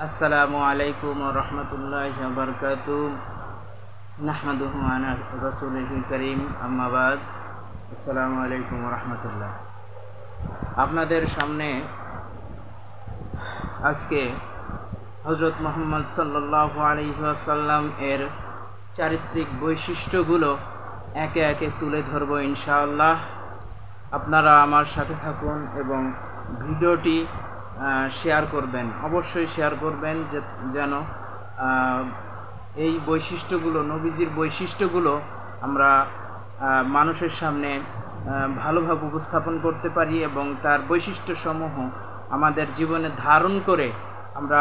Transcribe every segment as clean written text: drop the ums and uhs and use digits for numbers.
আসসালামু আলাইকুম ওয়া রাহমাতুল্লাহি ওয়া বারাকাতুহু নাহমাদুহু ওয়া রাসূলিল কারীম আম্মা বাদ। আসসালামু আলাইকুম ওয়া রাহমাতুল্লাহ। আপনাদের সামনে আজকে হযরত মুহাম্মদ সাল্লাল্লাহু আলাইহি ওয়াসাল্লাম এর চারিত্রিক বৈশিষ্ট্যগুলো একে একে তুলে ধরব ইনশাআল্লাহ। আপনারা আমার সাথে থাকুন এবং ভিডিওটি শেয়ার করবেন, অবশ্যই শেয়ার করবেন যেন এই বৈশিষ্ট্যগুলো, নবীজির বৈশিষ্ট্যগুলো আমরা মানুষের সামনে ভালোভাবে উপস্থাপন করতে পারি এবং তার বৈশিষ্ট্যসমূহ আমাদের জীবনে ধারণ করে আমরা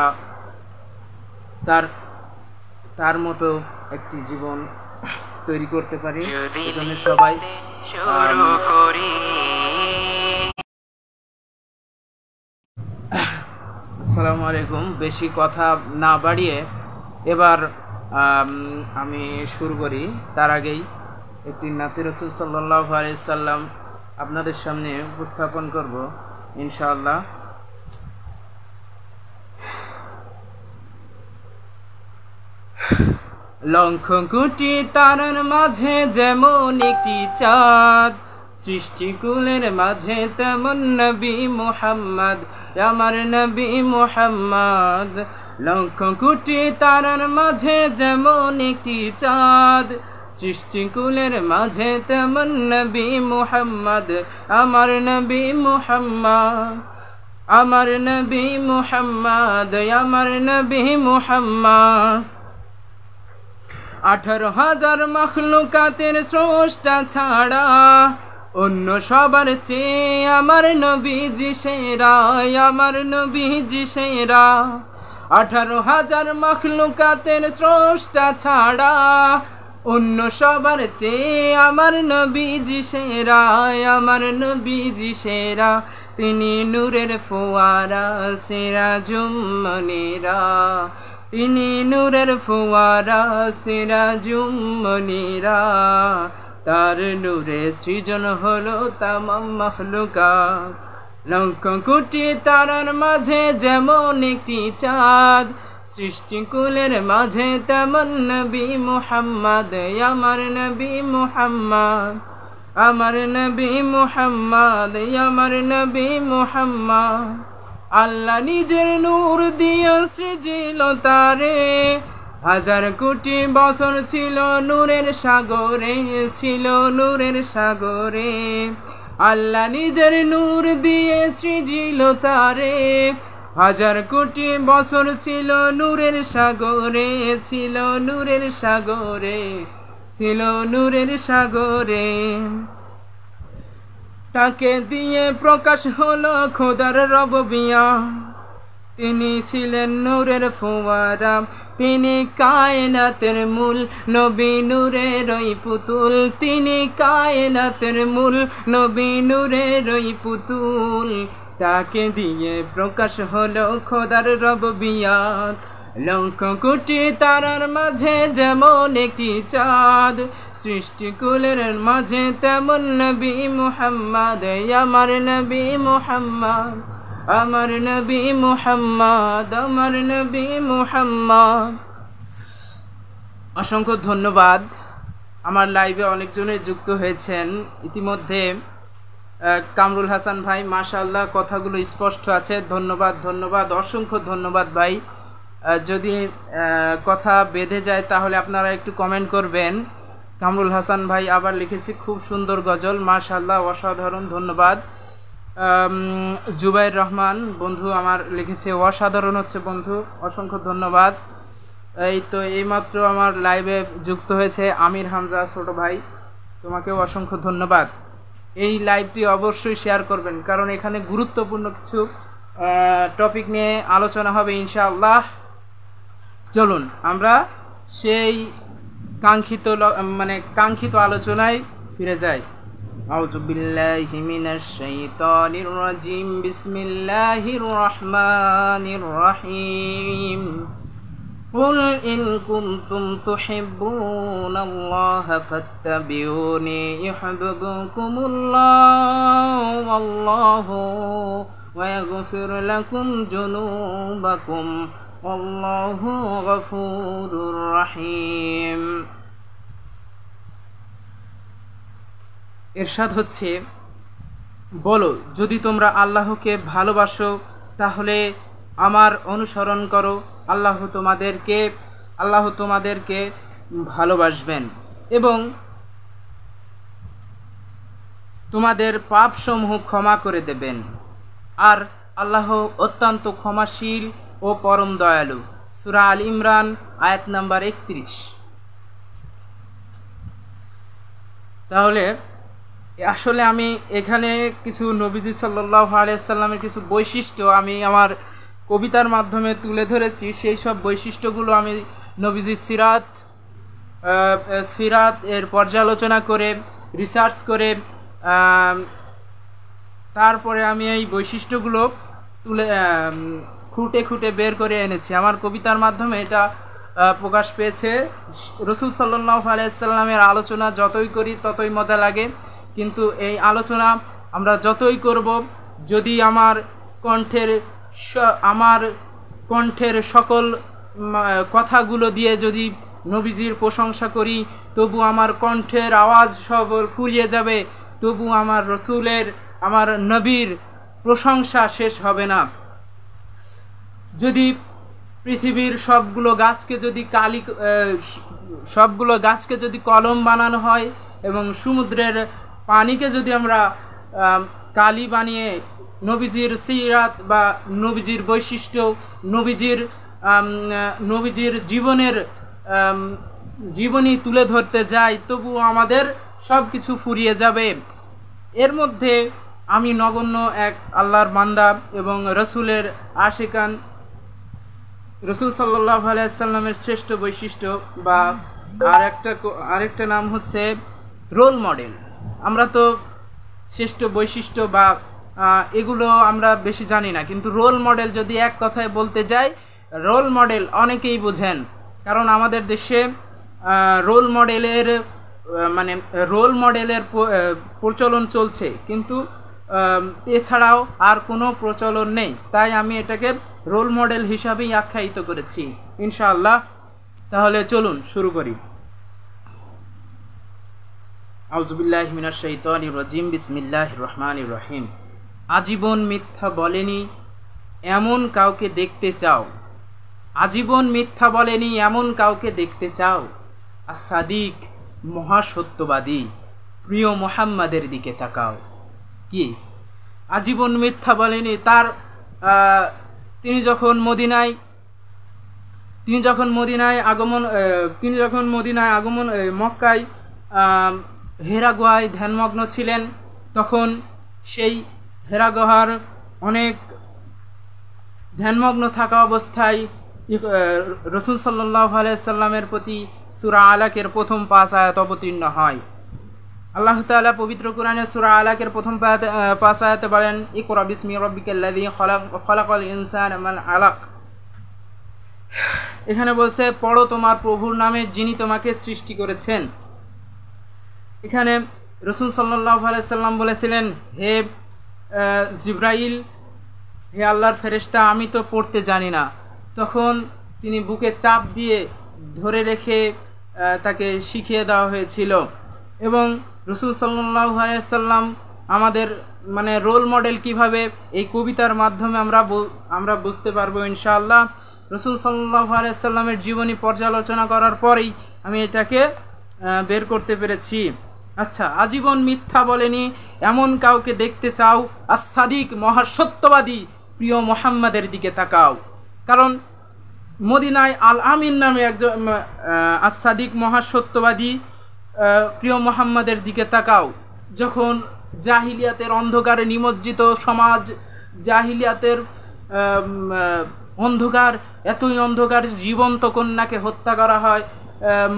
তার মতো একটি জীবন তৈরি করতে পারি। এজন্য সবাই আসসালামু আলাইকুম। বেশি কথা না বাড়িয়ে এবার আমি শুরু করি। তার আগেই একটি নাতি রাসূল সাল্লাল্লাহু আলাইহি সাল্লাম আপনাদের সামনে উপস্থাপন করব ইনশাআল্লাহ। লক্ষ কোটি তারার মাঝে যেমন একটি চাঁদ, সৃষ্টিকুলের মাঝে তেমন নবী মুহাম্মদ, আমার নবী মুহাম্মদ। লক্ষ কোটি তারার মাঝে যেমন একটি চাঁদ, সৃষ্টিকুলের মাঝে তেমন নবী মুহাম্মদ, আমার নবী মুহাম্মদ, আমার নবী মুহাম্মদ, আমার নবী মুহাম্মদ। 18,000 মখলুকাতের স্রষ্টা ছাড়া অন্য সবার চেয়ে আমার নবীজি সেরা, আমার নবীজি সেরা। 18,000 মখলুকাতের স্রষ্টা ছাড়া অন্য সবার চেয়ে আমার নবীজি সেরা, আমার নবীজি সেরা। তিনি নূরের ফোয়ারা, সিরাজুম মুনীরা, তিনি নূরের ফোয়ারা, সিরাজুম মুনীরা। তার নূরে সৃজন হলো তামাম মখলুকাত। লক্ষ কোটি তারার মাঝে যেমন একটি চাঁদ, সৃষ্টিকুলের মাঝে তেমন নবী মুহাম্মদ, আমার নবী মুহাম্মদ, আমার নবী মুহাম্মদ, আমার নবী মুহাম্মদ। আল্লাহ নিজের নূর দিয়ে সৃজিল তারে, 1000 কোটি বছর ছিল নূরের সাগরে, ছিল নূরের সাগরে। আল্লাহ নিজের নূর দিয়ে সৃজিল তারে, 1000 কোটি বছর ছিল নূরের সাগরে, ছিল নূরের সাগরে, ছিল নূরের সাগরে। তাকে দিয়ে প্রকাশ হলো খোদার রববিয়া, তিনি ছিলেন নূরের ফোয়ারা, তিনি কায়নাতের মূল, নবী নূরের ওই পুতুল, তিনি কায়নাতের মূল, নবী নূরের ওই পুতুল। তাকে দিয়ে প্রকাশ হলো খোদার রববিয়াত। লক্ষ কোটি তারার মাঝে যেমন একটি চাঁদ, সৃষ্টিকুলের মাঝে তেমন নবী মুহাম্মদ, আমার নবী মুহাম্মদ, আমার নবী মুহাম্মদ, আমার নবী মুহাম্মদ। অসংখ্য ধন্যবাদ। আমার লাইভে অনেকজনে যুক্ত হয়েছেন ইতিমধ্যে। কামরুল হাসান ভাই, মাশাআল্লাহ, কথাগুলো স্পষ্ট আছে। ধন্যবাদ, ধন্যবাদ, অসংখ্য ধন্যবাদ ভাই। যদি কথা বেঁধে যায় তাহলে আপনারা একটু কমেন্ট করবেন। কামরুল হাসান ভাই আবার লিখেছে খুব সুন্দর গজল, মাশাআল্লাহ, অসাধারণ, ধন্যবাদ। জুবাইর রহমান বন্ধু আমার লিখেছে অসাধারণ হচ্ছে বন্ধু, অসংখ্য ধন্যবাদ। এই তো এইমাত্র আমার লাইভে যুক্ত হয়েছে আমির হামজা ছোট ভাই, তোমাকেও অসংখ্য ধন্যবাদ। এই লাইভটি অবশ্যই শেয়ার করবেন, কারণ এখানে গুরুত্বপূর্ণ কিছু টপিক নিয়ে আলোচনা হবে ইনশাআল্লাহ। চলুন আমরা সেই কাঙ্ক্ষিত আলোচনায় ফিরে যাই। আউযু বিল্লাহি মিনাশ শাইতানির রাজিম, বিসমিল্লাহির রহমানির রহিম। কুল ইন কুনতুম তুহিব্বুনাল্লাহা ফাত্তাবিউনি ইউহিব্বুকুমুল্লাহু ওয়াল্লাহু ويغفر لكم ذنوبكم আল্লাহু গফুরুর রহিম। ইরশাদ হচ্ছে, বলো যদি তোমরা আল্লাহকে ভালোবাসো তাহলে আমার অনুসরণ করো, আল্লাহ তোমাদেরকে ভালোবাসবেন এবং তোমাদের পাপসমূহ ক্ষমা করে দেবেন। আর আল্লাহ অত্যন্ত ক্ষমাশীল ও পরম দয়ালু। সূরা আল ইমরান আয়াত নাম্বার 31। তাহলে আসলে আমি এখানে কিছু নবীজি সাল্লাল্লাহু আলাইহি সাল্লামের কিছু বৈশিষ্ট্য আমি আমার কবিতার মাধ্যমে তুলে ধরেছি। সেই সব বৈশিষ্ট্যগুলো আমি নবীজির সিরাত এর পর্যালোচনা করে রিসার্চ করে তারপরে আমি এই বৈশিষ্ট্যগুলো খুঁটে খুঁটে বের করে এনেছি। আমার কবিতার মাধ্যমে এটা প্রকাশ পেয়েছে। রাসূল সাল্লাল্লাহু আলাইহি সাল্লামের আলোচনা যতই করি ততই মজা লাগে, কিন্তু এই আলোচনা আমরা যতই করব, যদি আমার কণ্ঠের সকল কথাগুলো দিয়ে যদি নবীজির প্রশংসা করি, তবু আমার কণ্ঠের আওয়াজ সব ফুরিয়ে যাবে, তবু আমার রসুলের, আমার নবীর প্রশংসা শেষ হবে না। যদি পৃথিবীর সবগুলো গাছকে যদি কলম বানানো হয় এবং সমুদ্রের পানিকে যদি আমরা কালি বানিয়ে নবীজির সিরাত বা নবীজির বৈশিষ্ট্য, নবীজির জীবনী তুলে ধরতে যাই, তবু আমাদের সব কিছু ফুরিয়ে যাবে। এর মধ্যে আমি নগণ্য এক আল্লাহর বান্দা এবং রসুলের আশিকান। রসুল সাল্লাল্লাহু আলাইহি সাল্লামের শ্রেষ্ঠ বৈশিষ্ট্য বা আরেকটা নাম হচ্ছে রোল মডেল। আমরা তো শ্রেষ্ঠ বৈশিষ্ট্য বা এগুলো আমরা বেশি জানি না, কিন্তু রোল মডেল যদি এক কথায় বলতে যাই, রোল মডেল অনেকেই বোঝেন। কারণ আমাদের দেশে রোল মডেলের প্রচলন চলছে, কিন্তু এছাড়াও আর কোনো প্রচলন নেই। তাই আমি এটাকে রোল মডেল হিসাবেই আখ্যায়িত করেছি ইনশাআল্লাহ। তাহলে চলুন শুরু করি। আউযুবিল্লাহি মিনাশ শাইতানির রাজিম, বিসমিল্লাহির রহমানির রহিম। আজীবন মিথ্যা বলেনি এমন কাউকে দেখতে চাও, আজীবন মিথ্যা বলেনি এমন কাউকে দেখতে চাও, as-সাদিক মহাসত্যবাদী প্রিয় মুহাম্মাদের দিকে তাকাও। কি আজীবন মিথ্যা বলেনি? তিনি যখন মদিনায় আগমন মক্কায় হেরা গুহায় ধ্যানমগ্ন ছিলেন, তখন সেই হেরা গুহার অনেক ধ্যানমগ্ন থাকা অবস্থায় রাসূল সাল্লাল্লাহু আলাইহি সাল্লামের প্রতি সূরা আলাকের প্রথম 5 আয়াত অবতীর্ণ হয়। আল্লাহ তাআলা পবিত্র কোরআনে সূরা আলাকের প্রথম 5 আয়াতে বলেন, ইকরা বিসমি রাব্বিকাল্লাযী খালাকাল ইনসানা মিন আলাক। এখানে বলছে পড়ো তোমার প্রভুর নামে যিনি তোমাকে সৃষ্টি করেছেন। এখানে রাসূল সাল্লাল্লাহু আলাইহি সাল্লাম বলেছিলেন, হে জিবরাইল, হে আল্লাহর ফেরেশতা, আমি তো পড়তে জানি না। তখন তিনি বুকে চাপ দিয়ে ধরে রেখে তাকে শিখিয়ে দেওয়া হয়েছিল। এবং রাসূল সাল্লাল্লাহু আলাইহি সাল্লাম আমাদের রোল মডেল কিভাবে, এই কবিতার মাধ্যমে আমরা বুঝতে পারবো ইনশাআল্লাহ। রাসূল সাল্লাল্লাহু আলাইহি সাল্লামের জীবনী পর্যালোচনা করার পরেই আমি এটাকে বের করতে পেরেছি। আচ্ছা, আজীবন মিথ্যা বলেনি এমন কাউকে দেখতে চাও, as-সাদিক মহাসত্যবাদী প্রিয় মুহাম্মাদের দিকে তাকাও। কারণ মদিনায় আল আমিন নামে একজন as-সাদিক মহাসত্যবাদী প্রিয় মুহাম্মাদের দিকে তাকাও। যখন জাহিলিয়াতের অন্ধকারে নিমজ্জিত সমাজ, জাহিলিয়াতের অন্ধকার, এতই অন্ধকার, জীবন্ত কন্যাকে হত্যা করা হয়,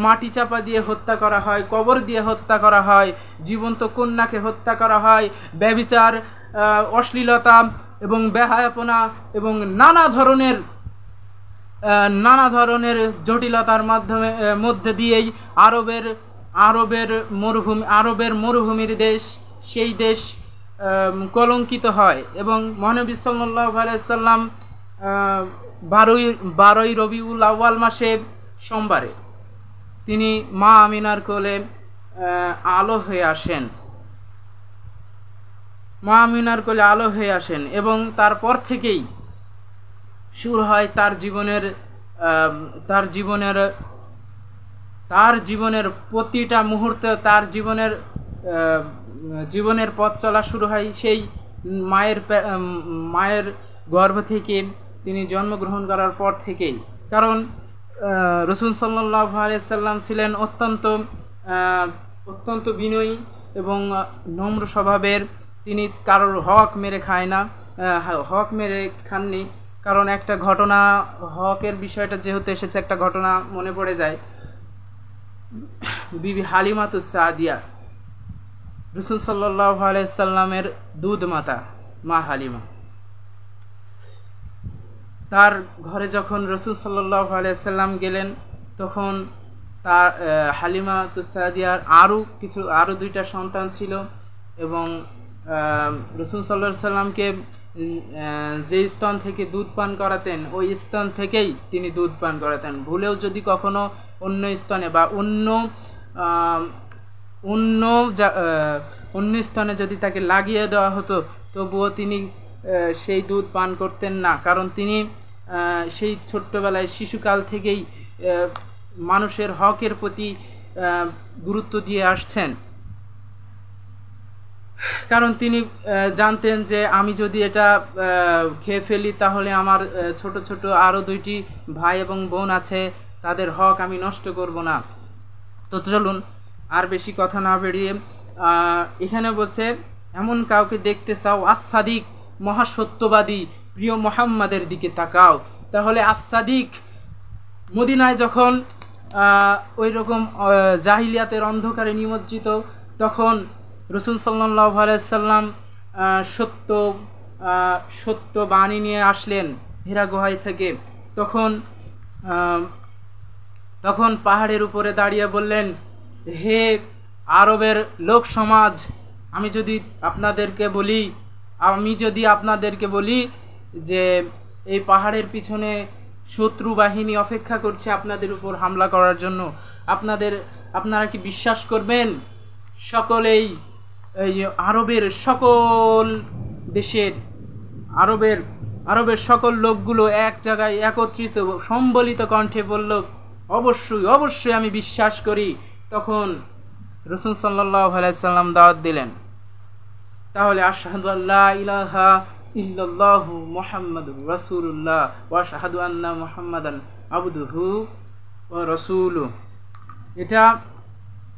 মাটি চাপা দিয়ে হত্যা করা হয়, কবর দিয়ে হত্যা করা হয়, জীবন্ত কন্যাকে হত্যা করা হয়, ব্যভিচার, অশ্লীলতা এবং বেহায়াপনা এবং নানা ধরনের জটিলতার মধ্যে দিয়েই আরবের মরুভূমির দেশ, সেই দেশ কলঙ্কিত হয়। এবং মহানবী সাল্লাল্লাহু আলাইহি সাল্লাম বারোই রবিউল আউয়াল মাসে সোমবারে তিনি মা আমিনার কোলে আলো হয়ে আসেন, মা আমিনার কোলে আলো হয়ে আসেন এবং তারপর থেকেই শুরু হয় তার জীবনের প্রতিটা মুহূর্তে, তার জীবনের পথ চলা শুরু হয় সেই মায়ের গর্ভ থেকে, তিনি জন্মগ্রহণ করার পর থেকেই। কারণ রাসূল সাল্লাল্লাহু আলাইহি সাল্লাম ছিলেন অত্যন্ত বিনয়ী এবং নম্র স্বভাবের। তিনি কারোর হক মেরে খাননি। কারণ একটা ঘটনা, হকের বিষয়টা যেহেতু এসেছে, একটা ঘটনা মনে পড়ে যায়। বিবি হালিমাতুস সাদিয়া, রাসূল সাল্লাল্লাহু আলাইহি সাল্লামের দুধ মাতা মা হালিমা, তার ঘরে যখন রাসূল সাল্লাল্লাহু আলাইহি সাল্লাম গেলেন, তখন তার হালিমাতুস সাদিয়ার আরও দুইটা সন্তান ছিল এবং রাসূল সাল্লাল্লাহু আলাইহি সাল্লামকে যে স্তন থেকে দুধ পান করাতেন, ওই স্তন থেকেই তিনি দুধ পান করাতেন। ভুলেও যদি কখনো অন্য স্তনে বা অন্য স্তনে যদি তাকে লাগিয়ে দেওয়া হতো, তবুও তিনি সেই দুধ পান করতেন না। কারণ তিনি সেই ছোট্টবেলায়, শিশুকাল থেকেই মানুষের হকের প্রতি গুরুত্ব দিয়ে আসছেন। কারণ তিনি জানতেন যে আমি যদি এটা খেয়ে ফেলি, তাহলে আমার ছোট ছোট আরও দুইটি ভাই এবং বোন আছে, তাদের হক আমি নষ্ট করব না। তো চলুন আর বেশি কথা না বেরিয়ে এখানে বলছে, এমন কাউকে দেখতে চাও আস-সাদিক, মহাসত্যবাদী প্রিয় মুহাম্মাদের দিকে তাকাও। তাহলে আস-সাদিক মদিনায় যখন ওই রকম জাহিলিয়াতের অন্ধকারে নিমজ্জিত, তখন রাসূল সাল্লাল্লাহু আলাইহি সাল্লাম সত্য বাণী নিয়ে আসলেন হীরা গুহায় থেকে। তখন পাহাড়ের উপরে দাঁড়িয়ে বললেন, হে আরবের লোক সমাজ, আমি যদি আপনাদেরকে বলি যে এই পাহাড়ের পিছনে শত্রু বাহিনী অপেক্ষা করছে আপনাদের উপর হামলা করার জন্য, আপনারা কি বিশ্বাস করবেন? সকলেই এই আরবের সকল দেশের আরবের সকল লোকগুলো এক জায়গায় একত্রিত সম্বলিত কণ্ঠে বলল, অবশ্যই আমি বিশ্বাস করি। তখন রাসূল সাল্লাল্লাহু আলাইহি সাল্লাম দাওয়াত দিলেন, তাহলে আশহাদু আল্লা ইলাহা ইল্লাল্লাহু মুহাম্মাদুর রাসূলুল্লাহ ওয়া আশহাদু আন্না মুহাম্মাদান আবদুহু ওয়া রাসূলুহু,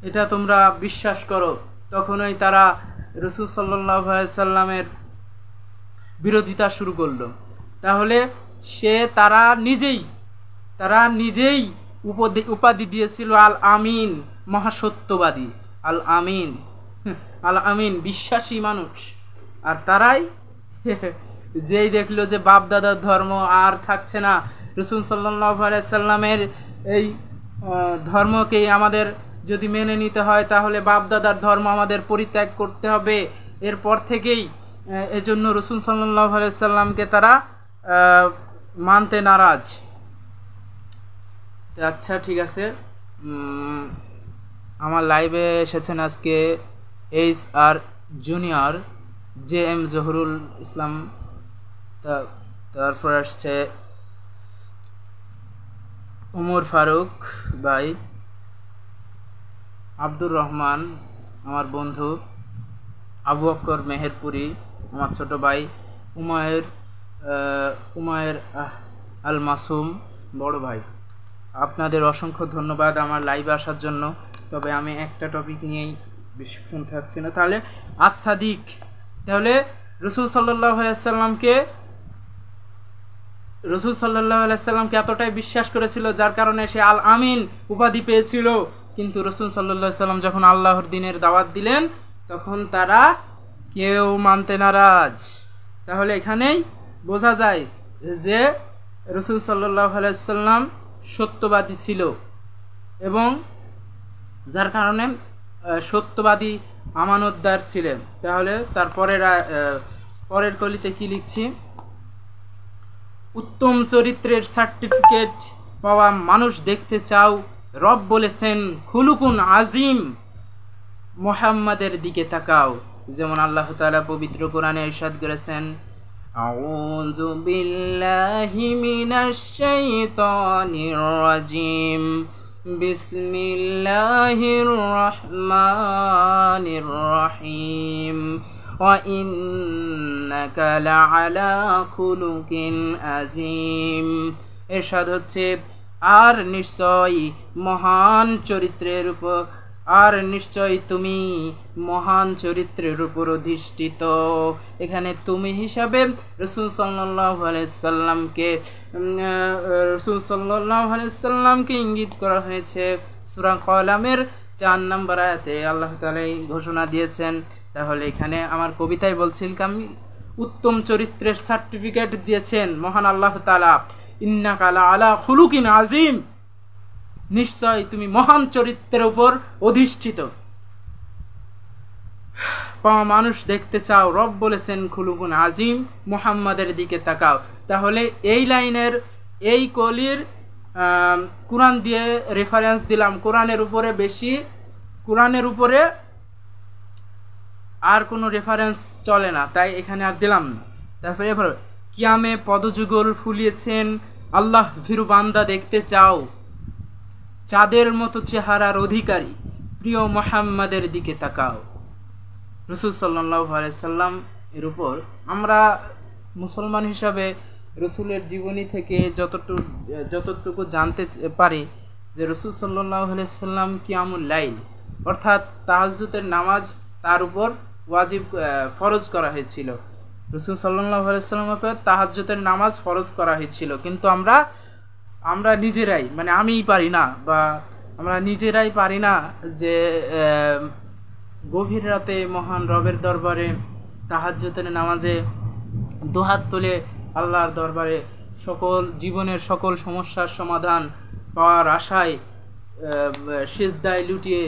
এটা তোমরা বিশ্বাস করো। তখনই তারা রাসূল সাল্লাল্লাহু আলাইহি সাল্লামের বিরোধিতা শুরু করলো। তাহলে তারা নিজেই উপাধি দিয়েছিল আল আমিন, মহাসত্যবাদী, আল আমিন বিশ্বাসী মানুষ। আর তারাই যেই দেখলো যে বাপ দাদার ধর্ম আর থাকছে না, রাসূল সাল্লাল্লাহু আলাইহি সাল্লামের এই ধর্মকেই আমাদের যদি মেনে নিতে হয়, তাহলে বাপ দাদার ধর্ম আমাদের পরিত্যাগ করতে হবে। এরপর থেকেই এজন্য রাসূল সাল্লাল্লাহু আলাইহি সাল্লামকে তারা মানতে নারাজ। আচ্ছা, ঠিক আছে। আমার লাইভে এসেছেন আজকে HR junior, JM Zahurul Islam, তারপর আসছে উমর ফারুক ভাই, আব্দুর রহমান আমার বন্ধু, আবু বকর মেহেরপুরি আমার ছোট ভাই, উমায়ের আল মাসুম বড় ভাই। আপনাদের অসংখ্য ধন্যবাদ আমার লাইভে আসার জন্য। তবে আমি একটা টপিক নিয়েই বেশিক্ষণ থাকছি না। তাহলে আস-সাদিক, তাহলে রাসূল সাল্লাল্লাহু আলাইহি সাল্লামকে এতটাই বিশ্বাস করেছিল, যার কারণে সে আল আমিন উপাধি পেয়েছিল। কিন্তু রাসূল সাল্লাল্লাহু আলাইহি সাল্লাম যখন আল্লাহর দ্বীনের দাওয়াত দিলেন, তখন তারা কেউ মানতে নারাজ। তাহলে এখানেই বোঝা যায় যে রাসূল সাল্লাল্লাহু আলাইহি সাল্লাম সত্যবাদী ছিল, এবং যার কারণে সত্যবাদী আমানতদার ছিলেন। তাহলে পরের কলিতে কি লিখছি, উত্তম চরিত্রের সার্টিফিকেট পাওয়া মানুষ দেখতে চাও, রব বলেছেন খুলুকুন আজিম, মুহাম্মাদের দিকে তাকাও। যেমন আল্লাহ তাআলা পবিত্র কোরআনে ইরশাদ করেছেন, আউযু বিল্লাহি মিনাশ শাইতানির রাজিম, বিসমিল্লাহির রহমানির রহিম, ওয়া ইন্নাকা লাআলা খুলুকিন আযীম। ইরশাদ হচ্ছে, আর নিশ্চয় মহান চরিত্রের উপর, আর নিশ্চয় তুমি মহান চরিত্রের উপর অধিষ্ঠিত। এখানে তুমি হিসাবে রাসূল সাল্লাল্লাহু আলাইহি সাল্লামকে ইঙ্গিত করা হয়েছে। সূরা কলামের 4 নম্বর আয়াতে আল্লাহ তাআলা এই ঘোষণা দিয়েছেন। তাহলে এখানে আমার কবিতায় বলছিলাম, উত্তম চরিত্রের সার্টিফিকেট দিয়েছেন মহান আল্লাহ তাআলা, ইন্নাকা লাআলা খুলুকিন আযীম, নিশ্চয় তুমি মহান চরিত্রের উপর অধিষ্ঠিত। মানুষ দেখতে চাও, রব বলেছেন খুলুকুন আজিম, মুহাম্মাদের দিকে তাকাও। তাহলে এই লাইনের, এই কলির কোরআন দিয়ে রেফারেন্স দিলাম। কোরআনের উপরে আর কোনো রেফারেন্স চলে না, তাই এখানে আর দিলাম না। তারপরে কিয়ামে পদযুগল ফুলিয়েছেন, আল্লাহ ভীরু বান্দা দেখতে চাও, চাঁদের মতো চেহারার অধিকারী প্রিয় মুহাম্মাদের দিকে তাকাও। রাসূল সাল্লাল্লাহু আলাইহি সাল্লাম এর উপর আমরা মুসলমান হিসাবে রাসূলের জীবনী থেকে যতটুকু জানতে পারি যে রাসূল সাল্লাল্লাহু আলাইহি সাল্লাম কিয়ামুল লাইল অর্থাৎ তাহাজ্জুদের নামাজ তার উপর ওয়াজিব ফরজ করা হয়েছিল। রাসূল সাল্লাল্লাহু আলাইহি সাল্লামের উপর তাহাজ্জুদের নামাজ ফরজ করা হয়েছিল, কিন্তু আমরা নিজেরাই, মানে আমিই পারি না, বা আমরা নিজেরাই পারি না যে গভীর রাতে মহান রবের দরবারে তাহাজ্জুদের নামাজে দুহাত তুলে আল্লাহর দরবারে জীবনের সকল সমস্যার সমাধান পাওয়ার আশায় সিজদায় লুটিয়ে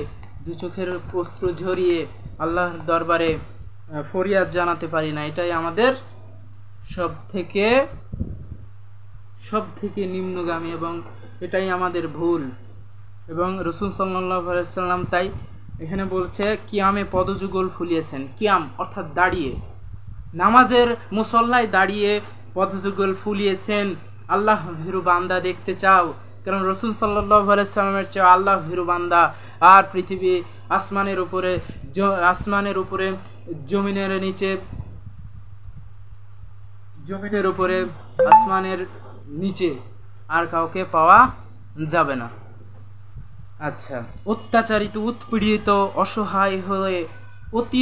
দু চোখের অশ্রু ঝরিয়ে আল্লাহর দরবারে ফরিয়াদ জানাতে পারি না। এটাই আমাদের সব থেকে নিম্নগামী এবং এটাই আমাদের ভুল। এবং রাসূল সাল্লাল্লাহু আলাইহি সাল্লাম তাই এখানে বলছে কিয়ামে পদযুগল ফুলিয়েছেন। কিয়াম অর্থাৎ দাঁড়িয়ে, নামাজের মুসল্লায় দাঁড়িয়ে পদযুগল ফুলিয়েছেন, আল্লাহ ভীরু বান্দা দেখতে চাও। কারণ রাসূল সাল্লাল্লাহু আলাইহি সাল্লামের চেয়ে আল্লাহ ভীরু বান্দা আর পৃথিবী, আসমানের উপরে জমিনের নিচে, জমিনের উপরে আসমানের নিচে আর কাউকে পাওয়া যাবে না। আচ্ছা, অত্যাচারিত, উৎপীড়িত, অসহায় হয়ে অতি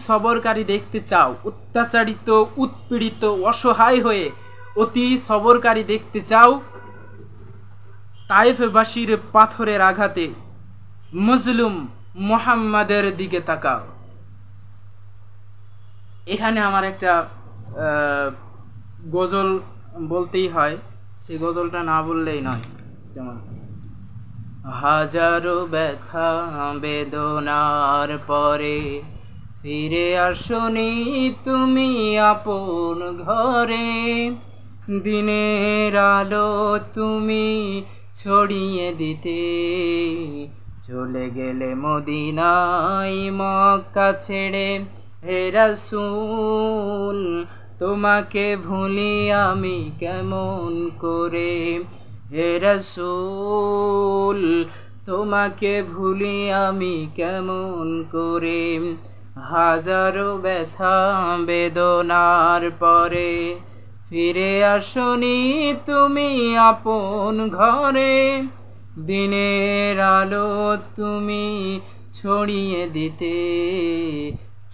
সবরকারী দেখতে চাও। অত্যাচারিত, উৎপীড়িত, অসহায় হয়ে অতি সবরকারী দেখতে চাও। তায়েফবাসীর পাথরের আঘাতে মজলুম মুহাম্মাদের দিকে তাকাও। এখানে আমার একটা গজল বলতেই হয়, সেই গজলটা না বললেই নয়। যেমন হাজারো ব্যথা বেদনার পরে ফিরে আসনি তুমি আপন ঘরে, দিনের আলো তুমি ছড়িয়ে দিতে চলে গেলে মদিনায় মক্কা ছেড়ে। হে রাসূল তোমাকে ভুলি আমি কেমন করে, হে রাসূল তোমাকে ভুলি আমি কেমন করে। হাজারো ব্যথা বেদনার পরে ফিরে আসনি তুমি আপন ঘরে, দিনের আলো তুমি ছড়িয়ে দিতে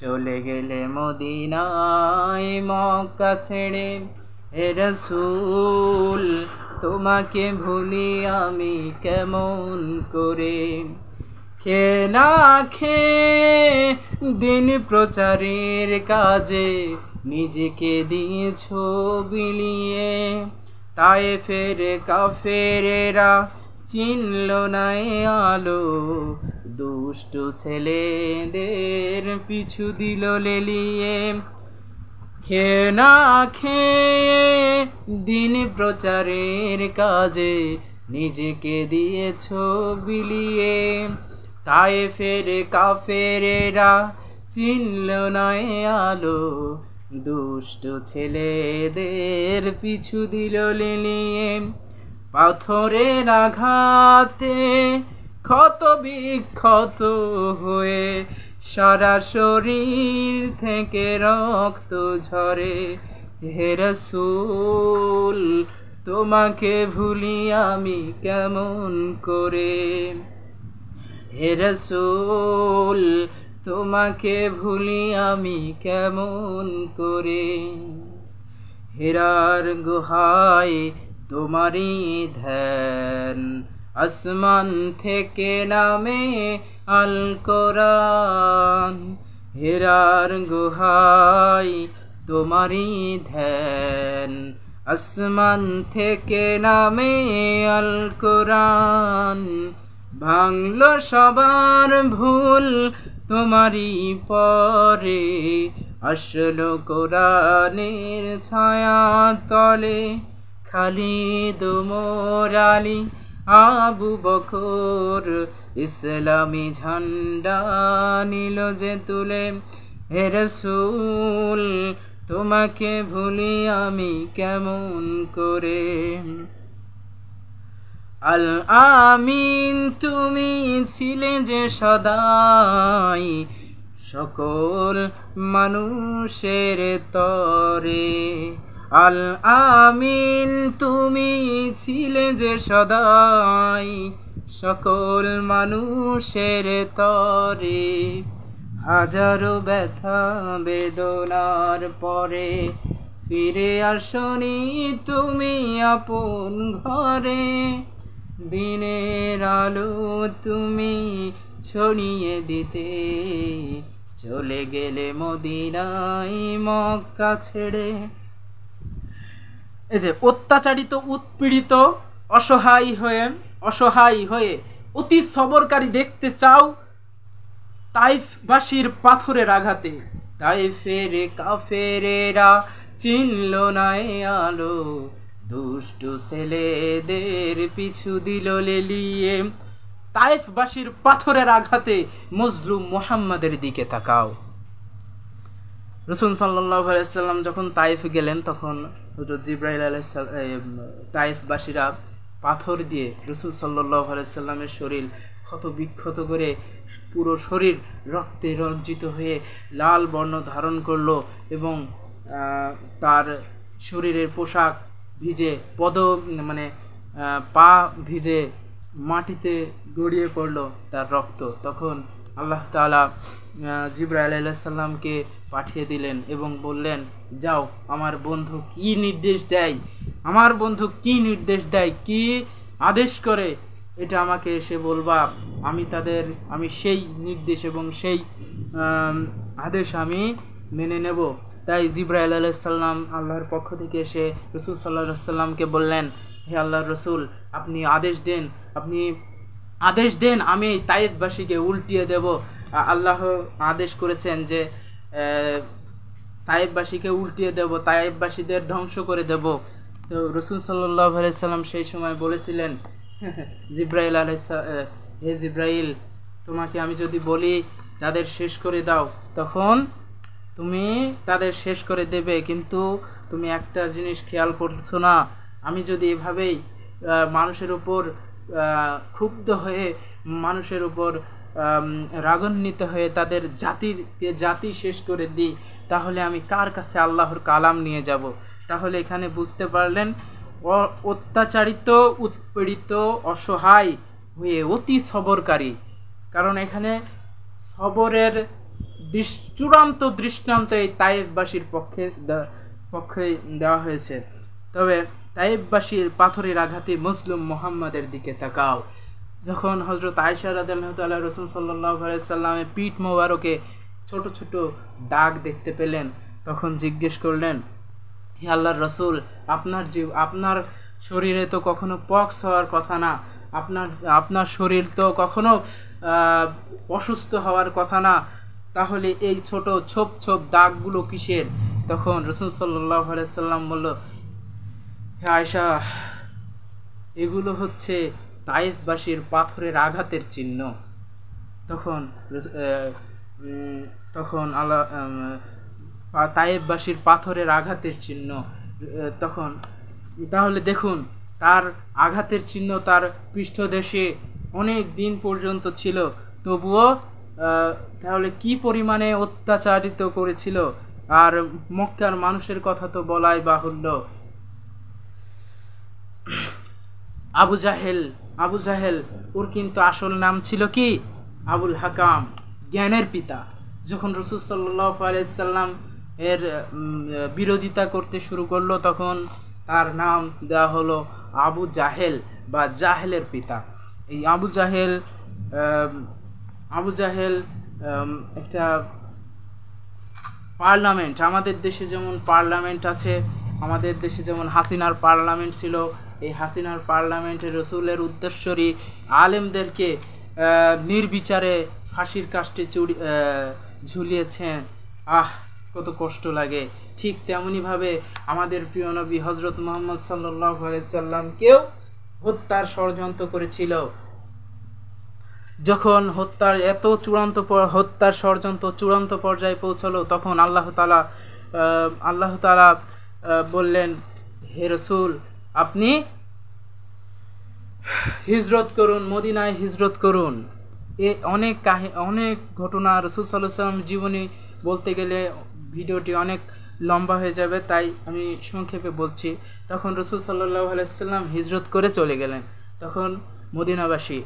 চলে গেলে মদিনায় মক্কা ছেড়ে। হে রাসূল তোমাকে ভুলি আমি কেমন করে। খেয়ে না খেয়ে দিন প্রচারের কাজে নিজেকে দিয়েছ বিলিয়ে, তায়েফের কাফেরেরা চিনল না আলো, দুষ্টু ছেলেদের পিছু দিল লেলিয়ে। খেয়ে না খেয়ে দিন প্রচারের কাজে নিজেকে দিয়েছ বিলিয়ে। তায়েফের কাফেরেরা চিনল না এ আলো, দুষ্ট ছেলেদের পিছু দিল লেলিয়ে। পাথরের আঘাতে ক্ষত বিক্ষত হয়ে সারা শরীর থেকে রক্ত ঝরে। হে রাসূল তোমাকে ভুলি আমি কেমন করে, হে রাসূল তোমাকে ভুলি আমি কেমন করে। হেরার গুহায় তোমারই ধ্যান, আসমান থেকে নামে আল কোরআন। হেরার গুহায় তোমারই ধ্যান, আসমান থেকে নামে আল কোরআন। ভাঙল সবার ভুল তোমারই পরে, আসলো কোরআনের ছায়া তলে। খালিদ ওমর আলী আবু বকর ইসলামী ঝান্ডা নিল যে তুলে। হে রাসূল তোমাকে ভুলি আমি কেমন করে। আল আমিন তুমি ছিলে যে সদাই সকল মানুষের তরে। আল আমিন তুমি ছিলে যে সদাই সকল মানুষের তরে। হাজারো ব্যথা বেদনার পরে ফিরে আসনি তুমি আপন ঘরে। দিনের আলো তুমি ছড়িয়ে দিতে চলে গেলে মদিনায় মক্কা ছেড়ে। এই যে অত্যাচারিত উৎপীড়িত অসহায় হয়ে অতি সবরকারী দেখতে চাও তাইফবাসীর পাথরের আঘাতে। তাইফের কাফেরেরা চিনল না এ আলো, দুষ্ট ছেলেদের পিছু দিল লেলিয়ে। তাইফবাসীর পাথরের আঘাতে মজলুম মুহাম্মাদের দিকে তাকাও। রাসূল সাল্লাল্লাহু আলাইহি ওয়াসাল্লাম যখন তাইফ গেলেন তখন হযরত জিবরাইল আলাইহিস সালাম তাইফবাসীরা পাথর দিয়ে রাসূল সাল্লাল্লাহু আলাইহি ওয়াসাল্লামের শরীর ক্ষত বিক্ষত করে পুরো শরীর রক্তে রঞ্জিত হয়ে লাল বর্ণ ধারণ করলো এবং তার শরীরের পোশাক ভিজে পা ভিজে মাটিতে গড়িয়ে পড়লো তার রক্ত। তখন আল্লাহ তাআলা জিবরাইল আলাইহিস সালামকে পাঠিয়ে দিলেন এবং বললেন, যাও আমার বন্ধু কি নির্দেশ দেয়, কি আদেশ করে এটা আমাকে এসে বলবা, আমি সেই নির্দেশ এবং সেই আদেশ আমি মেনে নেব। তাই জিবরাইল আলাইহিস সালাম আল্লাহর পক্ষ থেকে এসে রাসূল সাল্লাল্লাহু আলাইহি ওয়াসাল্লামকে বললেন, হে আল্লাহর রাসূল আপনি আদেশ দেন আমি তাইফবাসীকে উল্টিয়ে দেব। আল্লাহ আদেশ করেছেন যে তাইফবাসীকে উল্টিয়ে দেব, তাইফবাসীদের ধ্বংস করে দেব। তো রাসূল সাল্লাল্লাহু আলাইহি ওয়াসাল্লাম সেই সময় বলেছিলেন, হে জিবরাইল তোমাকে আমি যদি বলি তাদের শেষ করে দাও তখন তুমি তাদের শেষ করে দেবে, কিন্তু তুমি একটা জিনিস খেয়াল করছো না, আমি যদি এভাবেই মানুষের উপর ক্ষুব্ধ হয়ে মানুষের উপর রাগান্বিত হয়ে তাদের জাতি শেষ করে দিই তাহলে আমি কার কাছে আল্লাহর কালাম নিয়ে যাব। তাহলে এখানে বুঝতে পারলেন অত্যাচারিত উৎপীড়িত অসহায় হয়ে অতি সবরকারী, কারণ এখানে সবরের চূড়ান্ত দৃষ্টান্ত এই তাইফবাসীর পক্ষে দেওয়া হয়েছে। তবে তাইফবাসীর পাথরের আঘাতে মজলুম মুহাম্মাদের দিকে তাকাও। যখন হযরত আয়েশা রাদিয়াল্লাহু তাআলা রাসূল সাল্লাল্লাহু আলাইহি সাল্লামের পিঠ মোবারকে ছোট ছোট দাগ দেখতে পেলেন তখন জিজ্ঞেস করলেন, হে আল্লাহর রাসূল আপনার শরীরে তো কখনো পক্স হওয়ার কথা না, আপনার শরীর তো কখনো অসুস্থ হওয়ার কথা না, তাহলে এই ছোট ছোপ ছোপ দাগগুলো কিসের? তখন রাসূল সাল্লাল্লাহু আলাইহি সাল্লাম বলল, হে আয়েশা, এগুলো হচ্ছে তায়েফবাসীর পাথরের আঘাতের চিহ্ন। তখন তখন তায়েফবাসীর পাথরের আঘাতের চিহ্ন। তখন তাহলে দেখুন, তার আঘাতের চিহ্ন তার পৃষ্ঠদেশে অনেক দিন পর্যন্ত ছিল, তবুও তাহলে কি পরিমাণে অত্যাচারিত করেছিল। আর মক্কার মানুষের কথা তো বলাই বাহুল্য। আবু জাহেল ওর কিন্তু আসল নাম ছিল কি? আবুল হাকাম, জ্ঞানের পিতা। যখন রাসূল সাল্লাল্লাহু আলাইহি সাল্লাম এর বিরোধিতা করতে শুরু করলো, তখন তার নাম দেওয়া হলো আবু জাহেল বা জাহেলের পিতা। এই আবু জাহেল একটা পার্লামেন্ট, আমাদের দেশে যেমন পার্লামেন্ট আছে, আমাদের দেশে যেমন হাসিনার পার্লামেন্ট ছিল, এই হাসিনার পার্লামেন্টে রসুলের উদ্দেশ্যেরই আলেমদেরকে নির্বিচারে ফাঁসির কাস্টে ঝুলিয়েছেন। কত কষ্ট লাগে। ঠিক তেমনিভাবে আমাদের প্রিয় নবী হযরত মুহাম্মদ সাল্লাল্লাহু আলাইহি সাল্লামকেও হত্যার ষড়যন্ত্র করেছিল। যখন হত্যার ষড়যন্ত্র চূড়ান্ত পর্যায়ে পৌঁছলো, তখন আল্লাহ তাআলা বললেন, হে রাসূল, আপনি হিজরত করুন, মদিনায় হিজরত করুন। অনেক ঘটনা রাসূল সাল্লাল্লাহু আলাইহি ওয়াসাল্লাম জীবনী বলতে গেলে ভিডিওটি অনেক লম্বা হয়ে যাবে, তাই আমি সংক্ষেপে বলছি। তখন রাসূল সাল্লাল্লাহু আলাইহি ওয়াসাল্লাম হিজরত করে চলে গেলেন। তখন মদিনাবাসী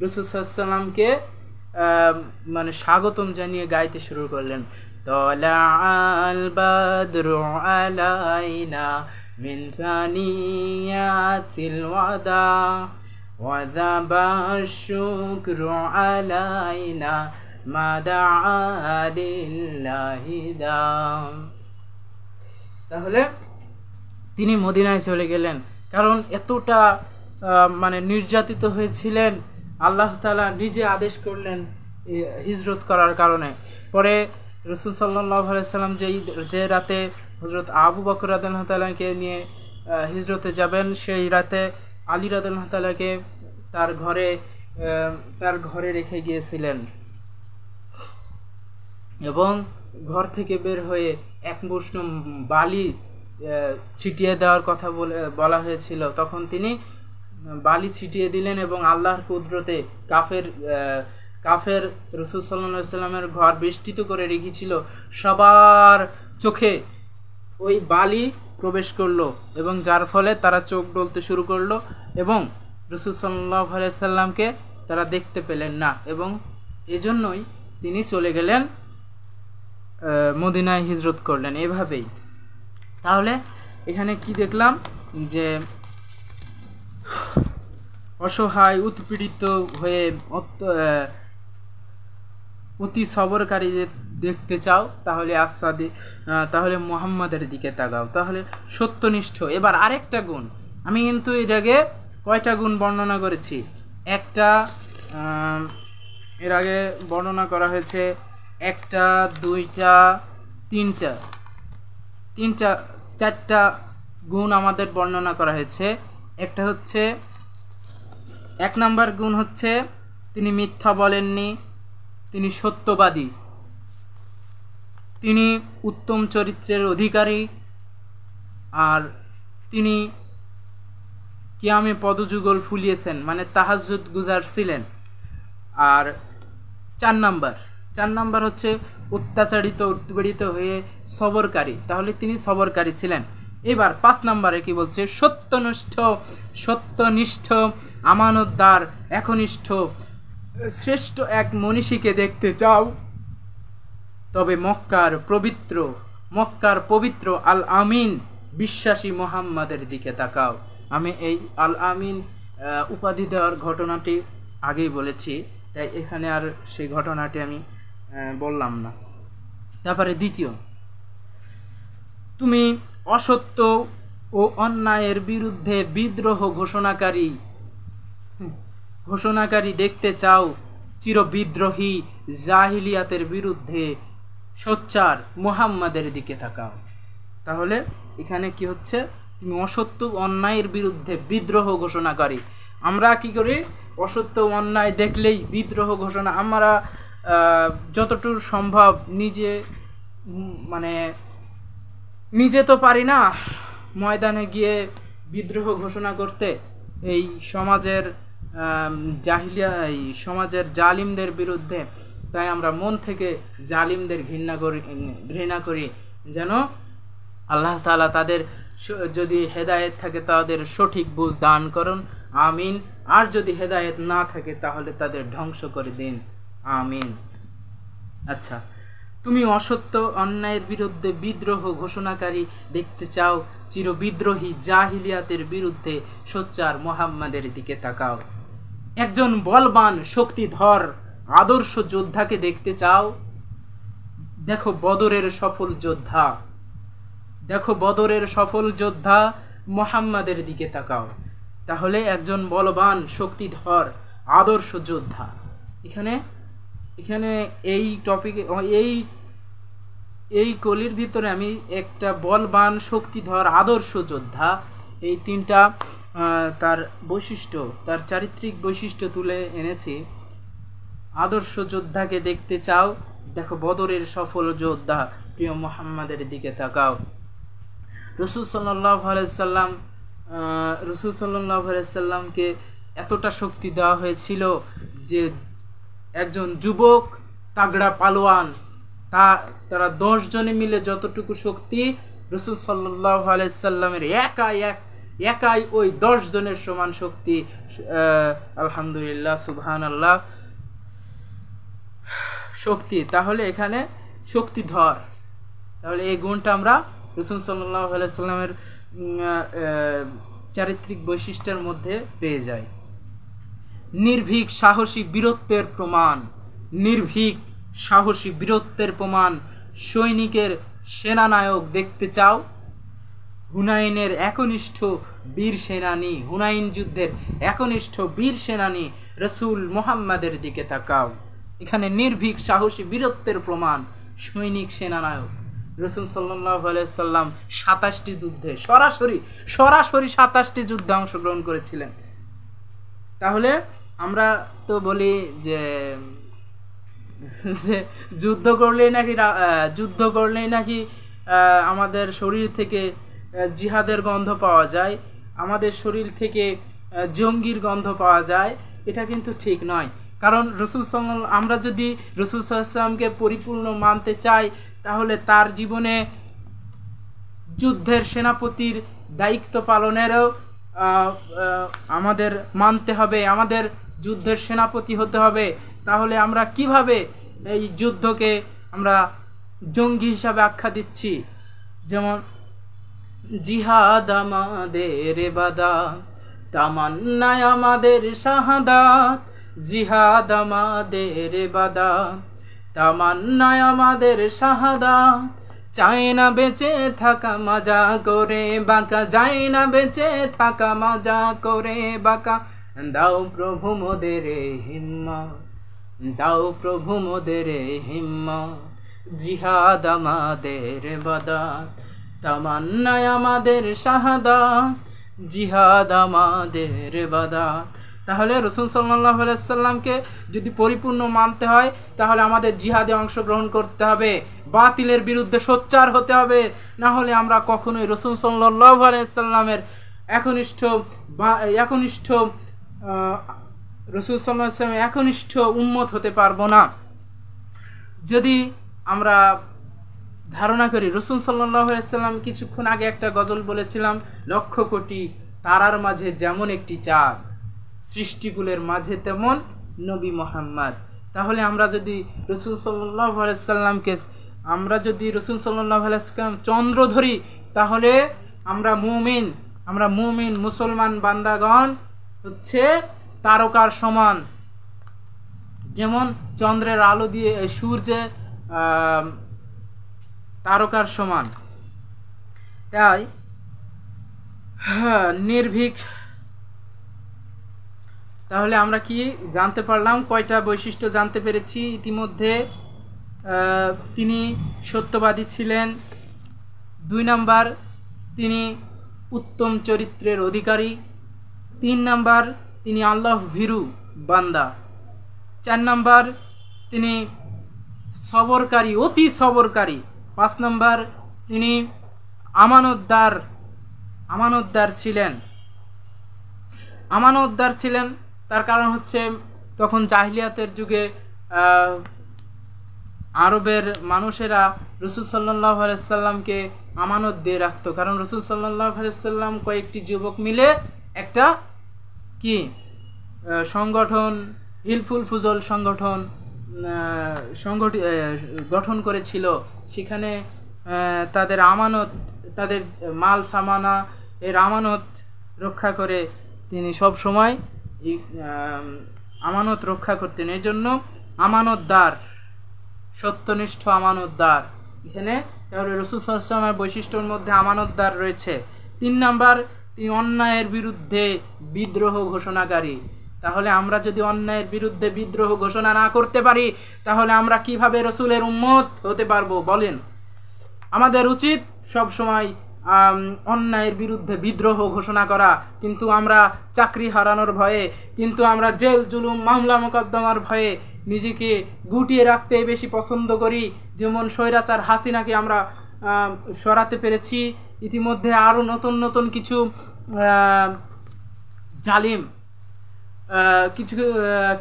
রাসূল সাল্লাল্লাহু আলাইহি ওয়াসাল্লামকে মানে স্বাগতম জানিয়ে গাইতে শুরু করলেন। তালাআল বাদরু আলাইনা মিন সানিয়াতিল ওয়াদা ওয়াযাবাশ শুকরু আলাইনা মা দাআ লিল্লাহি দাম। তাহলে তিনি মদিনায় চলে গেলেন, কারণ এতটা মানে নির্যাতিত হয়েছিলেন। আল্লাহ তাআলা নিজে আদেশ করলেন হিজরত করার কারণে। পরে রাসূল সাল্লাল্লাহু আলাইহি সাল্লাম যে রাতে হযরত আবু বকর রাদিয়াল্লাহু তাআলাকে নিয়ে হিজরতে যাবেন, সেই রাতে আলী রাদিয়াল্লাহু তাআলাকে তার ঘরে রেখে গিয়েছিলেন, এবং ঘর থেকে বের হয়ে এক মুষ্ঠ বালি ছিটিয়ে দেওয়ার কথা বলা হয়েছিল। তখন তিনি বালি ছিটিয়ে দিলেন, এবং আল্লাহর কুদরতে কাফের রাসূল সাল্লাল্লাহু আলাইহি সাল্লামের ঘর বেষ্টিত করে রেখেছিল, সবার চোখে ওই বালি প্রবেশ করলো, এবং যার ফলে তারা চোখ ডলতে শুরু করলো, এবং রাসূল সাল্লাল্লাহু আলাইহি সাল্লামকে তারা দেখতে পেলেন না, এবং এজন্যই তিনি চলে গেলেন মদিনায় হিজরত করলেন এভাবেই। তাহলে এখানে কি দেখলাম, যে অসহায় উৎপীড়িত হয়ে অতি সবরকারীদের দেখতে চাও, তাহলে মুহাম্মাদের দিকে তাকাও, তাহলে সত্যনিষ্ঠ। এবার আরেকটা গুণ, আমি কিন্তু এর আগে কয়টা গুণ বর্ণনা করেছি? এর আগে বর্ণনা করা হয়েছে 1টা 2টা 3টা 4টা গুণ আমাদের বর্ণনা করা হয়েছে। একটা হচ্ছে, 1 নম্বর গুণ হচ্ছে তিনি মিথ্যা বলেননি, তিনি সত্যবাদী, তিনি উত্তম চরিত্রের অধিকারী, আর তিনি কিয়ামে পদযুগল ফুলিয়েছেন, মানে তাহাজ্জুদ গুজার ছিলেন। আর 4 নাম্বার হচ্ছে উৎপীড়িত হয়ে সবরকারী, তাহলে তিনি সবরকারী ছিলেন। এবার 5 নম্বরে কি বলছে? সত্যনিষ্ঠ, আমানতদার, একনিষ্ঠ, শ্রেষ্ঠ এক মনীষীকে দেখতে চাও, তবে মক্কার পবিত্র আল আমিন বিশ্বাসী মুহাম্মাদের দিকে তাকাও। আমি এই আল আমিন উপাধি দেওয়ার ঘটনাটি আগেই বলেছি, তাই এখানে আর সেই ঘটনাটি আমি বললাম না। তারপরে দ্বিতীয়, তুমি অসত্য ও অন্যায়ের বিরুদ্ধে বিদ্রোহ ঘোষণাকারী দেখতে চাও, চিরবিদ্রোহী জাহিলিয়াতের বিরুদ্ধে সোচ্চার মুহাম্মাদের দিকে তাকাও। তাহলে এখানে কি হচ্ছে, তুমি অসত্য অন্যায়ের বিরুদ্ধে বিদ্রোহ ঘোষণাকারী। আমরা কি করি, অসত্য অন্যায় দেখলেই বিদ্রোহ ঘোষণা, আমরা যতটুকু সম্ভব নিজে তো পারি না ময়দানে গিয়ে বিদ্রোহ ঘোষণা করতে এই সমাজের এই সমাজের জালিমদের বিরুদ্ধে। তাই আমরা মন থেকে জালিমদের ঘৃণা করি যেন আল্লাহ তাআলা তাদের যদি হেদায়েত থাকে তাদের সঠিক বুঝ দান করুন, আমিন। আর যদি হেদায়েত না থাকে তাহলে তাদের ধ্বংস করে দিন, আমিন। আচ্ছা, তুমি অসত্য অন্যায়ের বিরুদ্ধে বিদ্রোহ ঘোষণাকারী দেখতে চাও, চিরবিদ্রোহী জাহিলিয়াতের বিরুদ্ধে সোচ্চার মুহাম্মাদের দিকে তাকাও। একজন বলবান শক্তিধর আদর্শ যোদ্ধাকে দেখতে চাও, দেখো বদরের সফল যোদ্ধা মুহাম্মাদের দিকে তাকাও। তাহলে একজন বলবান শক্তিধর আদর্শ যোদ্ধা, এখানে এই টপিকে এই কলির ভিতরে আমি একটা বলবান শক্তিধর আদর্শ যোদ্ধা, এই তিনটা তার বৈশিষ্ট্য, তার চারিত্রিক বৈশিষ্ট্য তুলে এনেছি। আদর্শ যোদ্ধাকে দেখতে চাও, দেখো বদরের সফল যোদ্ধা প্রিয় মুহাম্মাদের দিকে তাকাও। রাসূল সাল্লাল্লাহু আলাইহি সাল্লামকে এতটা শক্তি দেওয়া হয়েছিল যে একজন যুবক তাগড়া পালোয়ান তারা 10 জনে মিলে যতটুকু শক্তি রাসূল সাল্লাল্লাহু আলাইহি সাল্লামের একাই ওই 10 জনের সমান শক্তি। আলহামদুলিল্লাহ, সুবহানাল্লাহ, শক্তি। তাহলে এখানে শক্তিধর, তাহলে এই গুণটা আমরা রাসূল সাল্লাল্লাহু আলাইহি সাল্লামের চারিত্রিক বৈশিষ্ট্যের মধ্যে পেয়ে যাই। নির্ভীক সাহসী বীরত্বের প্রমাণ সৈনিকের সেনানায়ক দেখতে চাও, হুনাইনের একনিষ্ঠ হুনাইন যুদ্ধের একনিষ্ঠ বীর সেনানী রাসূল মুহাম্মাদের দিকে তাকাও। এখানে নির্ভীক সাহসী বীরত্বের প্রমাণ সৈনিক সেনানায়ক রাসূল সাল্লাল্লাহু আলাইহি সাল্লাম 27টি যুদ্ধে সরাসরি 27টি যুদ্ধে অংশগ্রহণ করেছিলেন। তাহলে আমরা তো বলি যে যুদ্ধ করলেই নাকি আমাদের শরীর থেকে জিহাদের গন্ধ পাওয়া যায়, আমাদের শরীর থেকে জঙ্গির গন্ধ পাওয়া যায়। এটা কিন্তু ঠিক নয়। কারণ আমরা যদি রাসূল সাল্লাল্লাহু আলাইহি ওয়াসাল্লামকে পরিপূর্ণ মানতে চাই তাহলে তার জীবনে যুদ্ধের সেনাপতির দায়িত্ব পালনেরও আমাদের মানতে হবে, আমাদের যুদ্ধের সেনাপতি হতে হবে। তাহলে আমরা কিভাবে এই যুদ্ধকে আমরা জঙ্গি হিসাবে আখ্যা দিচ্ছি? যেমন জিহাদ আমাদের ইবাদত, তামান্নায় আমাদের শাহাদাত, জিহাদ আমাদের ইবাদত, তামান্নায় আমাদের শাহাদাত, চাই না বেঁচে থাকা মজা করে বাঁকা, যায় না বেঁচে থাকা মজা করে বাঁকা, দাও প্রভু মোদের হিম্মত, দাও প্রভু মোদের হিম্মত, জিহাদ আমাদের ইবাদত, তামান্নায় আমাদের শাহাদাত, জিহাদ আমাদের ইবাদত। তাহলে রাসূল সাল্লাল্লাহু আলাইহি সাল্লামকে যদি পরিপূর্ণ মানতে হয় তাহলে আমাদের জিহাদে অংশগ্রহণ করতে হবে, বাতিলের বিরুদ্ধে সোচ্চার হতে হবে। না হলে আমরা কখনোই রাসূল সাল্লাল্লাহু আলাইহি সাল্লামের একনিষ্ঠ রাসূল সাল্লাল্লাহু আলাইহি সাল্লামের একনিষ্ঠ উম্মত হতে পারবো না। যদি আমরা ধারণা করি রাসূল সাল্লাল্লাহু আলাইহি সাল্লাম, কিছুক্ষণ আগে একটা গজল বলেছিলাম, লক্ষ কোটি তারার মাঝে যেমন একটি চাঁদ, সৃষ্টিকুলের মাঝে তেমন নবী মুহাম্মদ। তাহলে আমরা যদি রাসূল সাল্লাল্লাহু আলাইহি সাল্লামকে রাসূল সাল্লাল্লাহু আলাইহি সাল্লাম চন্দ্র ধরি তাহলে আমরা মুমিন মুসলমান বান্দাগণ হচ্ছে তারকার সমান। যেমন চন্দ্রের আলো দিয়ে সূর্যে তারকার সমান। তাই নির্ভীক। তাহলে আমরা কি জানতে পারলাম? কয়টা বৈশিষ্ট্য জানতে পেরেছি ইতিমধ্যে? তিনি সত্যবাদী ছিলেন। 2 নাম্বার, তিনি উত্তম চরিত্রের অধিকারী। 3 নাম্বার, তিনি আল্লাহ ভীরু বান্দা। 4 নাম্বার, তিনি সবরকারী, অতি সবরকারী। 5 নাম্বার, তিনি আমানতদার ছিলেন। তার কারণ হচ্ছে তখন জাহিলিয়াতের যুগে আরবের মানুষেরা রাসূল সাল্লাল্লাহু আলাইহি সাল্লামকে আমানত দিয়ে রাখতো, কারণ রাসূল সাল্লাল্লাহু আলাইহি সাল্লাম কয়েকটি যুবক মিলে একটা সংগঠন, হিলফুল ফুজল সংগঠন গঠন করেছিল। সেখানে তাদের মাল সামানা এর আমানত রক্ষা করে তিনি সব সময় আমানত রক্ষা করতেন। এই জন্য আমানতদার, সত্যনিষ্ঠ আমানতদার। এখানে তাহলে রাসূল সাল্লাল্লাহু আলাইহি ওয়াসাল্লামের বৈশিষ্ট্যের মধ্যে আমানতদার রয়েছে। 3 নাম্বার, তিনি অন্যায়ের বিরুদ্ধে বিদ্রোহ ঘোষণাকারী। তাহলে আমরা যদি অন্যায়ের বিরুদ্ধে বিদ্রোহ ঘোষণা না করতে পারি, তাহলে আমরা কিভাবে রাসূলের উম্মত হতে পারবো বলেন? আমাদের উচিত সব সময় অন্যায়ের বিরুদ্ধে বিদ্রোহ ঘোষণা করা, কিন্তু আমরা চাকরি হারানোর ভয়ে, কিন্তু আমরা জেল জুলুম মামলা মোকদ্দমার ভয়ে নিজেকে গুটিয়ে রাখতে বেশি পছন্দ করি। যেমন স্বৈরাচার হাসিনাকে আমরা সরাতে পেরেছি, ইতিমধ্যে আরও নতুন নতুন কিছু জালিম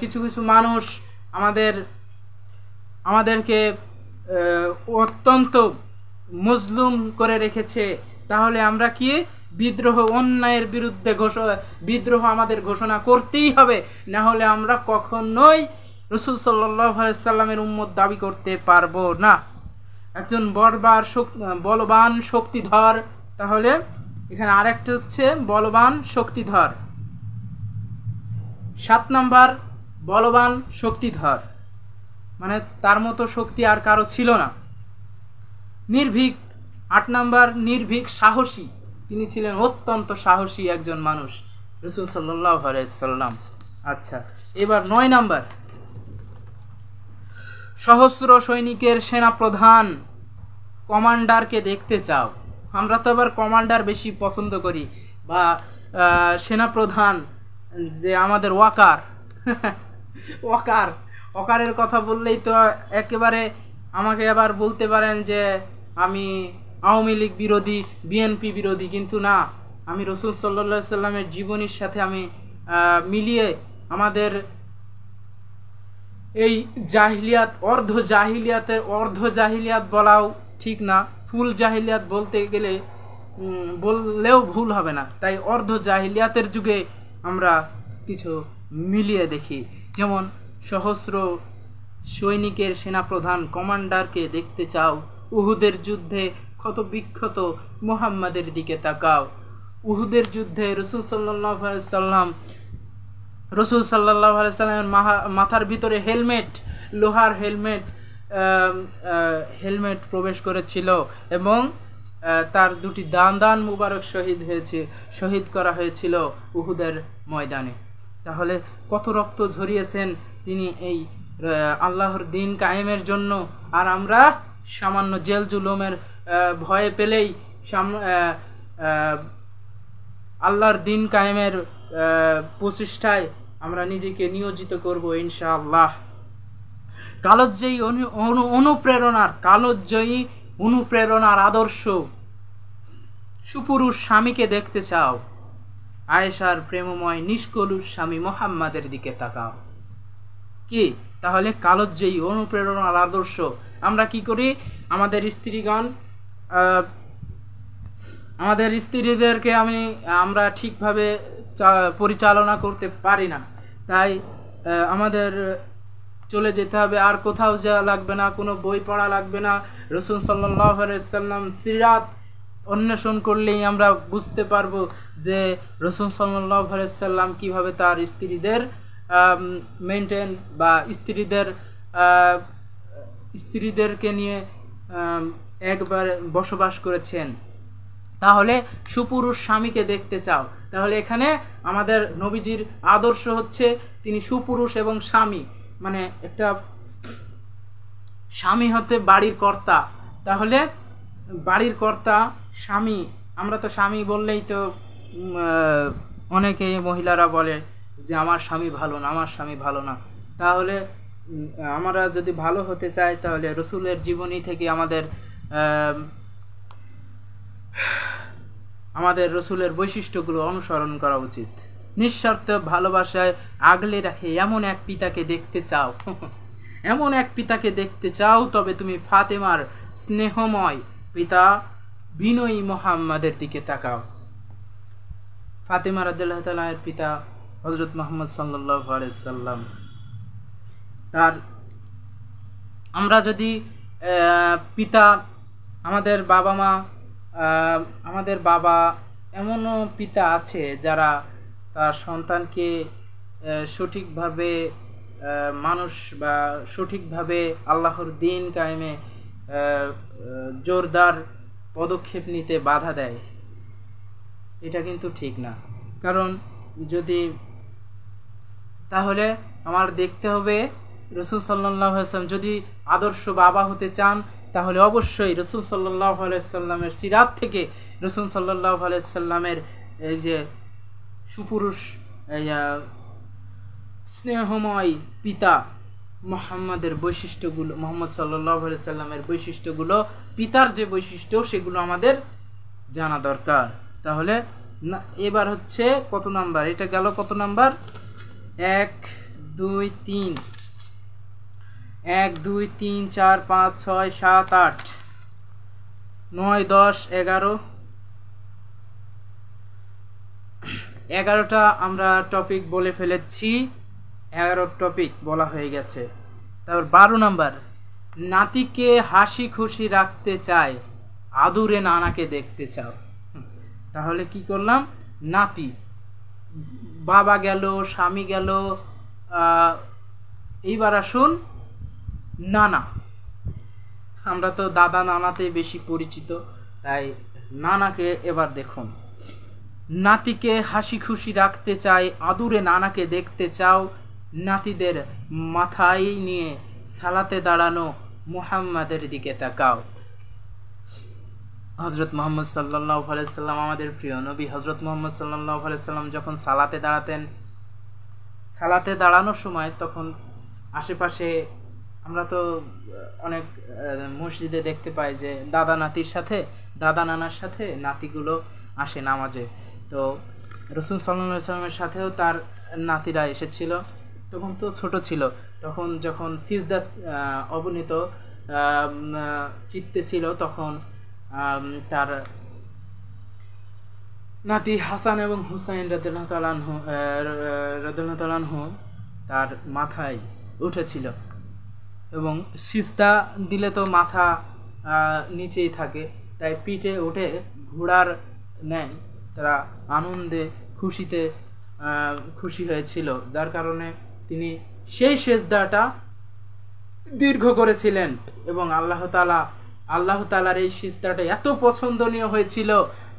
কিছু মানুষ আমাদেরকে অত্যন্ত মজলুম করে রেখেছে। তাহলে আমরা কি অন্যায়ের বিরুদ্ধে বিদ্রোহ আমাদের ঘোষণা করতেই হবে, না হলে আমরা কখনোই রাসূল সাল্লাল্লাহু আলাইহি সাল্লামের উম্মত দাবি করতে পারবো না। একজন বলবান শক্তিধর, তাহলে এখানে আরেকটা হচ্ছে বলবান শক্তিধর। 7 নাম্বার, বলবান শক্তিধর, মানে তার মতো শক্তি আর কারো ছিল না। নির্ভীক। 8 নাম্বার, নির্ভীক সাহসী, তিনি ছিলেন অত্যন্ত সাহসী একজন মানুষ, রাসূল সাল্লাল্লাহু আলাইহি সাল্লাম। আচ্ছা, এবার 9 নাম্বার, সহস্র সৈনিকের সেনাপ্রধান, কমান্ডারকে দেখতে চাও। আমরা তো আবার কমান্ডার বেশি পছন্দ করি, বা সেনাপ্রধান যে আমাদের ওয়াকারের কথা বললেই তো একেবারে আমাকে আবার বলতে পারেন যে আমি আওয়ামী লীগ বিরোধী, বিএনপি বিরোধী, কিন্তু না, আমি রাসূল সাল্লাল্লাহু আলাইহি সাল্লামের জীবনীর সাথে আমি মিলিয়ে আমাদের এই জাহিলিয়াত, অর্ধ জাহিলিয়াত বলাও ঠিক না, ফুল জাহিলিয়াত বললেও ভুল হবে না, তাই অর্ধ জাহিলিয়াতের যুগে আমরা কিছু মিলিয়ে দেখি। যেমন সহস্র সৈনিকের সেনাপ্রধান, কমান্ডারকে দেখতে চাও, উহুদের যুদ্ধে ক্ষত বিক্ষত মুহাম্মাদের দিকে তাকাও। উহুদের যুদ্ধে রাসূল সাল্লাল্লাহু আলাইহি সাল্লামের মাথার ভিতরে লোহার হেলমেট প্রবেশ করেছিল, এবং তার 2টি দান মুবারক শহীদ করা হয়েছিল উহুদের ময়দানে। তাহলে কত রক্ত ঝরিয়েছেন তিনি এই আল্লাহর দ্বীন কায়েমের জন্য, আর আমরা সামান্য জেল জুলুমের ভয়ে পেলেই আল্লাহর দ্বীন কায়েমের প্রচেষ্টায় আমরা নিজেকে নিয়োজিত করব ইনশাআল্লাহ। কালোজ্জয়ী অনুপ্রেরণার আদর্শ সুপুরুষ স্বামীকে দেখতে চাও, আয়েশার প্রেমময় নিষ্কলুষ স্বামী মুহাম্মাদের দিকে তাকাও। কি তাহলে কালোজ্জয়ী অনুপ্রেরণার আদর্শ আমরা কি করি? আমাদের স্ত্রীদেরকে আমরা ঠিকভাবে পরিচালনা করতে পারি না, তাই আমাদের চলে যেতে হবে, আর কোথাও যাওয়া লাগবে না, কোনো বই পড়া লাগবে না। রাসূল সাল্লাল্লাহু আলাইহি সাল্লাম সিরাত অন্বেষণ করলেই আমরা বুঝতে পারবো যে রাসূল সাল্লাল্লাহু আলাইহি সাল্লাম কিভাবে তার স্ত্রীদের মেনটেন বা স্ত্রীদেরকে নিয়ে একবার বসবাস করেছেন। তাহলে সুপুরুষ স্বামীকে দেখতে চাও, তাহলে এখানে আমাদের নবীজির আদর্শ হচ্ছে তিনি সুপুরুষ এবং স্বামী, মানে একটা স্বামী হতে বাড়ির কর্তা, তাহলে বাড়ির কর্তা স্বামী, আমরা তো স্বামী বললেই তো অনেকে মহিলারা বলে যে আমার স্বামী ভালো না, আমার স্বামী ভালো না। তাহলে আমরা যদি ভালো হতে চাই তাহলে রসুলের জীবনী থেকে আমাদের রসুলের বৈশিষ্ট্যগুলো অনুসরণ করা উচিত। নিঃস্বার্থ ভালোবাসায় আগলে রাখে এমন এক পিতাকে দেখতে চাও, এমন এক পিতাকে দেখতে চাও, তবে তুমি ফাতেমার স্নেহময় পিতা বিনয়ী মুহাম্মাদের দিকে তাকাও। ফাতেমা রাদিয়াল্লাহু তাআলা এর পিতা হযরত মুহাম্মদ সাল্লাল্লাহু আলাইহি সাল্লাম, তার আমরা যদি পিতা, আমাদের বাবা মা, আমাদের বাবা, এমনও পিতা আছে যারা তার সন্তানকে সঠিকভাবে মানুষ বা সঠিকভাবে আল্লাহর দ্বীন কায়েমে জোরদার পদক্ষেপ নিতে বাধা দেয়। এটা কিন্তু ঠিক না। কারণ যদি, তাহলে আমার দেখতে হবে রাসূল সাল্লাল্লাহু আলাইহি ওয়াসাল্লাম যদি আদর্শ বাবা হতে চান, তাহলে অবশ্যই রাসূল সাল্লাল্লাহু আলাইহি ওয়াসাল্লামের সিরাত থেকে রাসূল সাল্লাল্লাহু আলাইহি ওয়াসাল্লামের এই যে সুপুরুষ স্নেহময় পিতা মুহাম্মাদের বৈশিষ্ট্যগুলো, মুহাম্মদ সাল্লাল্লাহু আলাইহি ওয়াসাল্লামের বৈশিষ্ট্যগুলো, পিতার যে বৈশিষ্ট্য সেগুলো আমাদের জানা দরকার। তাহলে না, এবার হচ্ছে কত নাম্বার, এটা গেল কত নাম্বার, 1 2 3 1 2 3 4 5 6 7 8 9 10 11 11টা আমরা টপিক বলে ফেলেছি, 11 টপিক বলা হয়ে গেছে। তারপর 12 নাম্বার, নাতিকে হাসি খুশি রাখতে চায়, আদুরে নানাকে দেখতে চাও। তাহলে কি করলাম, নাতি, বাবা গেল, স্বামী গেল, এইবার আসুন নানা। আমরা তো দাদা নানাতে বেশি পরিচিত, তাই নানাকে এবার দেখুন। নাতিকে হাসি খুশি রাখতে চাই, আদুরে নানাকে দেখতে চাও, নাতিদের মাথায় নিয়ে সালাতে দাঁড়ানো মুহাম্মাদের দিকে তাকাও। হযরত মুহাম্মদ সাল্লাল্লাহু আলাইহি সাল্লাম, আমাদের প্রিয় নবী হযরত মুহাম্মদ সাল্লাল্লাহু আলাইহি সাল্লাম যখন সালাতে দাঁড়াতেন, সালাতে দাঁড়ানোর সময় তখন আশেপাশে আমরা তো অনেক মসজিদে দেখতে পাই যে দাদা নাতির সাথে, দাদা নানার সাথে নাতিগুলো আসে নামাজে। তো রাসূল সাল্লাল্লাহু আলাইহি সাল্লামের সাথেও তার নাতিরা এসেছিল, তখন তো ছোট ছিল। তখন যখন সিজদা অবনীত চিত্তে ছিল, তখন তার নাতি হাসান এবং হুসাইন রাদিয়াল্লাহু তাআলা আনহু তার মাথায় উঠেছিল, এবং সিজদা দিলে তো মাথা নিচেই থাকে, তাই পিঠে উঠে ঘোড়ার ন্যায় তারা আনন্দে খুশিতে খুশি হয়েছিল, যার কারণে তিনি সেই সিজদাটা দীর্ঘ করেছিলেন। এবং আল্লাহ তাআলার এই সিজদাটা এত পছন্দনীয় হয়েছিল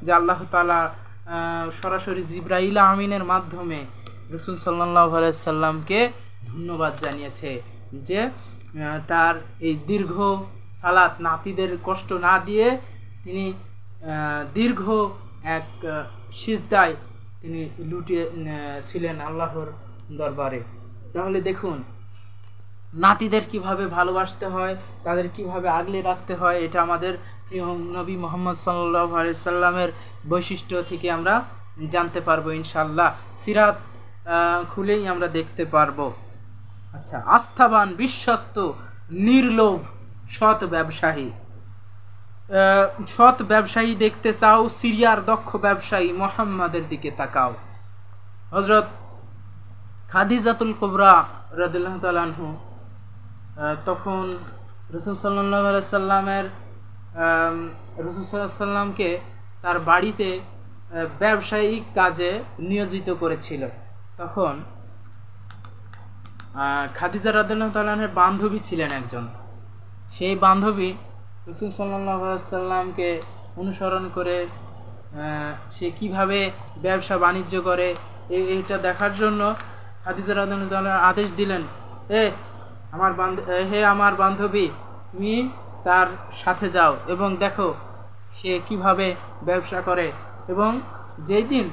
যে আল্লাহ তাআলা সরাসরি জিবরাইল আমিনের মাধ্যমে রাসূল সাল্লাল্লাহু আলাইহি সাল্লামকে ধন্যবাদ জানিয়েছে যে তার এই দীর্ঘ সালাত নাতিদের কষ্ট না দিয়ে তিনি দীর্ঘ এক সিজদায় তিনি লুটিয়ে ছিলেন আল্লাহর দরবারে। তাহলে দেখুন নাতিদের কিভাবে ভালোবাসতে হয়, তাদের কিভাবে আগলে রাখতে হয়, এটা আমাদের প্রিয় নবী মুহাম্মদ সাল্লাল্লাহু আলাইহি সাল্লামের বৈশিষ্ট্য থেকে আমরা জানতে পারবো ইনশাআল্লাহ। সিরাত খুলেই আমরা দেখতে পারবো। আচ্ছা, আস্থাবান, বিশ্বস্ত, নির্লোভ, সৎ ব্যবসায়ী। সৎ ব্যবসায়ী দেখতে চাও, সিরিয়ার দক্ষ ব্যবসায়ী মুহাম্মাদের দিকে তাকাও। হযরত খাদিজাতুল কুবরা রাদিয়াল্লাহু তাআলা আনহু তখন রাসূল সাল্লাল্লাহু আলাইহি সাল্লামকে তার বাড়িতে ব্যবসায়িক কাজে নিয়োজিত করেছিল। তখন খাদিজা রাদিয়াল্লাহু তাআলা আনহার বান্ধবী ছিলেন একজন, সেই বান্ধবী রাসূল সাল্লাল্লাহু আলাইহি সাল্লামকে অনুসরণ করে সে কিভাবে ব্যবসা বাণিজ্য করে এটা দেখার জন্য খাদিজা রাদিয়াল্লাহু তাআলা আদেশ দিলেন, হে আমার বান্ধবী, তুমি তার সাথে যাও এবং দেখো সে কিভাবে ব্যবসা করে। এবং যেই দিন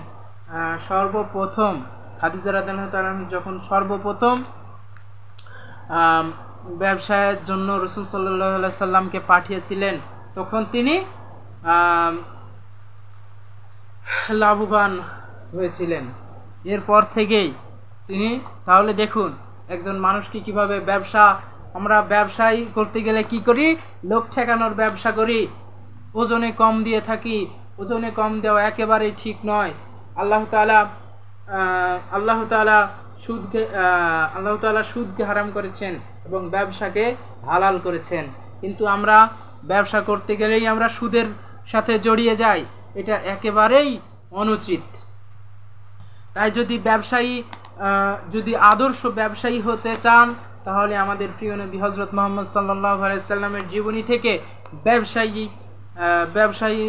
সর্বপ্রথম খাদিজা রাদিয়াল্লাহু তাআলা যখন সর্বপ্রথম ব্যবসায়ের জন্য রাসূল সাল্লাল্লাহু আলাইহি সাল্লামকে পাঠিয়েছিলেন, তখন তিনি লাভবান হয়েছিলেন। এরপর থেকেই তিনি, তাহলে দেখুন একজন মানুষটি কিভাবে ব্যবসা, আমরা ব্যবসায়ী করতে গেলে কি করি, লোক ঠেকানোর ব্যবসা করি, ওজনে কম দিয়ে থাকি। ওজনে কম দেওয়া একেবারেই ঠিক নয়। আল্লাহ তাআলা সুদকে হারাম করেছেন এবং ব্যবসাকে হালাল করেছেন, কিন্তু আমরা ব্যবসা করতে গেলেই আমরা সুদের সাথে জড়িয়ে যাই, এটা একেবারেই অনুচিত। তাই যদি আদর্শ ব্যবসায়ী হতে চান, তাহলে আমাদের প্রিয় নবী হযরত মুহাম্মদ সাল্লাল্লাহু আলাইহি সাল্লামের জীবনী থেকে ব্যবসায়ী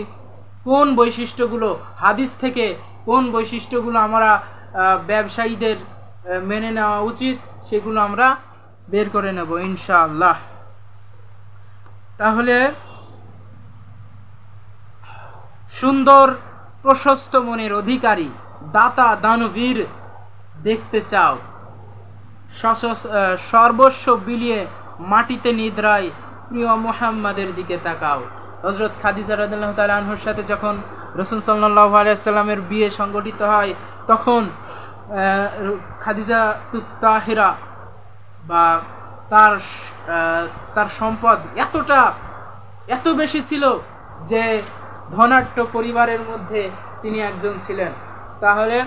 কোন বৈশিষ্ট্যগুলো, হাদিস থেকে কোন বৈশিষ্ট্যগুলো আমরা ব্যবসায়ীদের মেনে নেওয়া উচিত, সেগুলো আমরা বের করে নেব ইনশাআল্লাহ। তাহলে সুন্দর প্রশস্ত মনের অধিকারী, দাতা দানবীর দেখতে চাও, সর্বস্ব বিলিয়ে মাটিতে নিদ্রায় প্রিয় মুহাম্মাদের দিকে তাকাও। হযরত খাদিজা রাদিয়াল্লাহু তাআলা আনহার সাথে যখন রাসূল সাল্লাল্লাহু আলাইহি সাল্লামের বিয়ে সংগঠিত হয়, তখন খাদিজা তাহিরা বা তার সম্পদ এত বেশি ছিল যে ধনাঢ্য পরিবারের মধ্যে তিনি একজন ছিলেন। তাহলে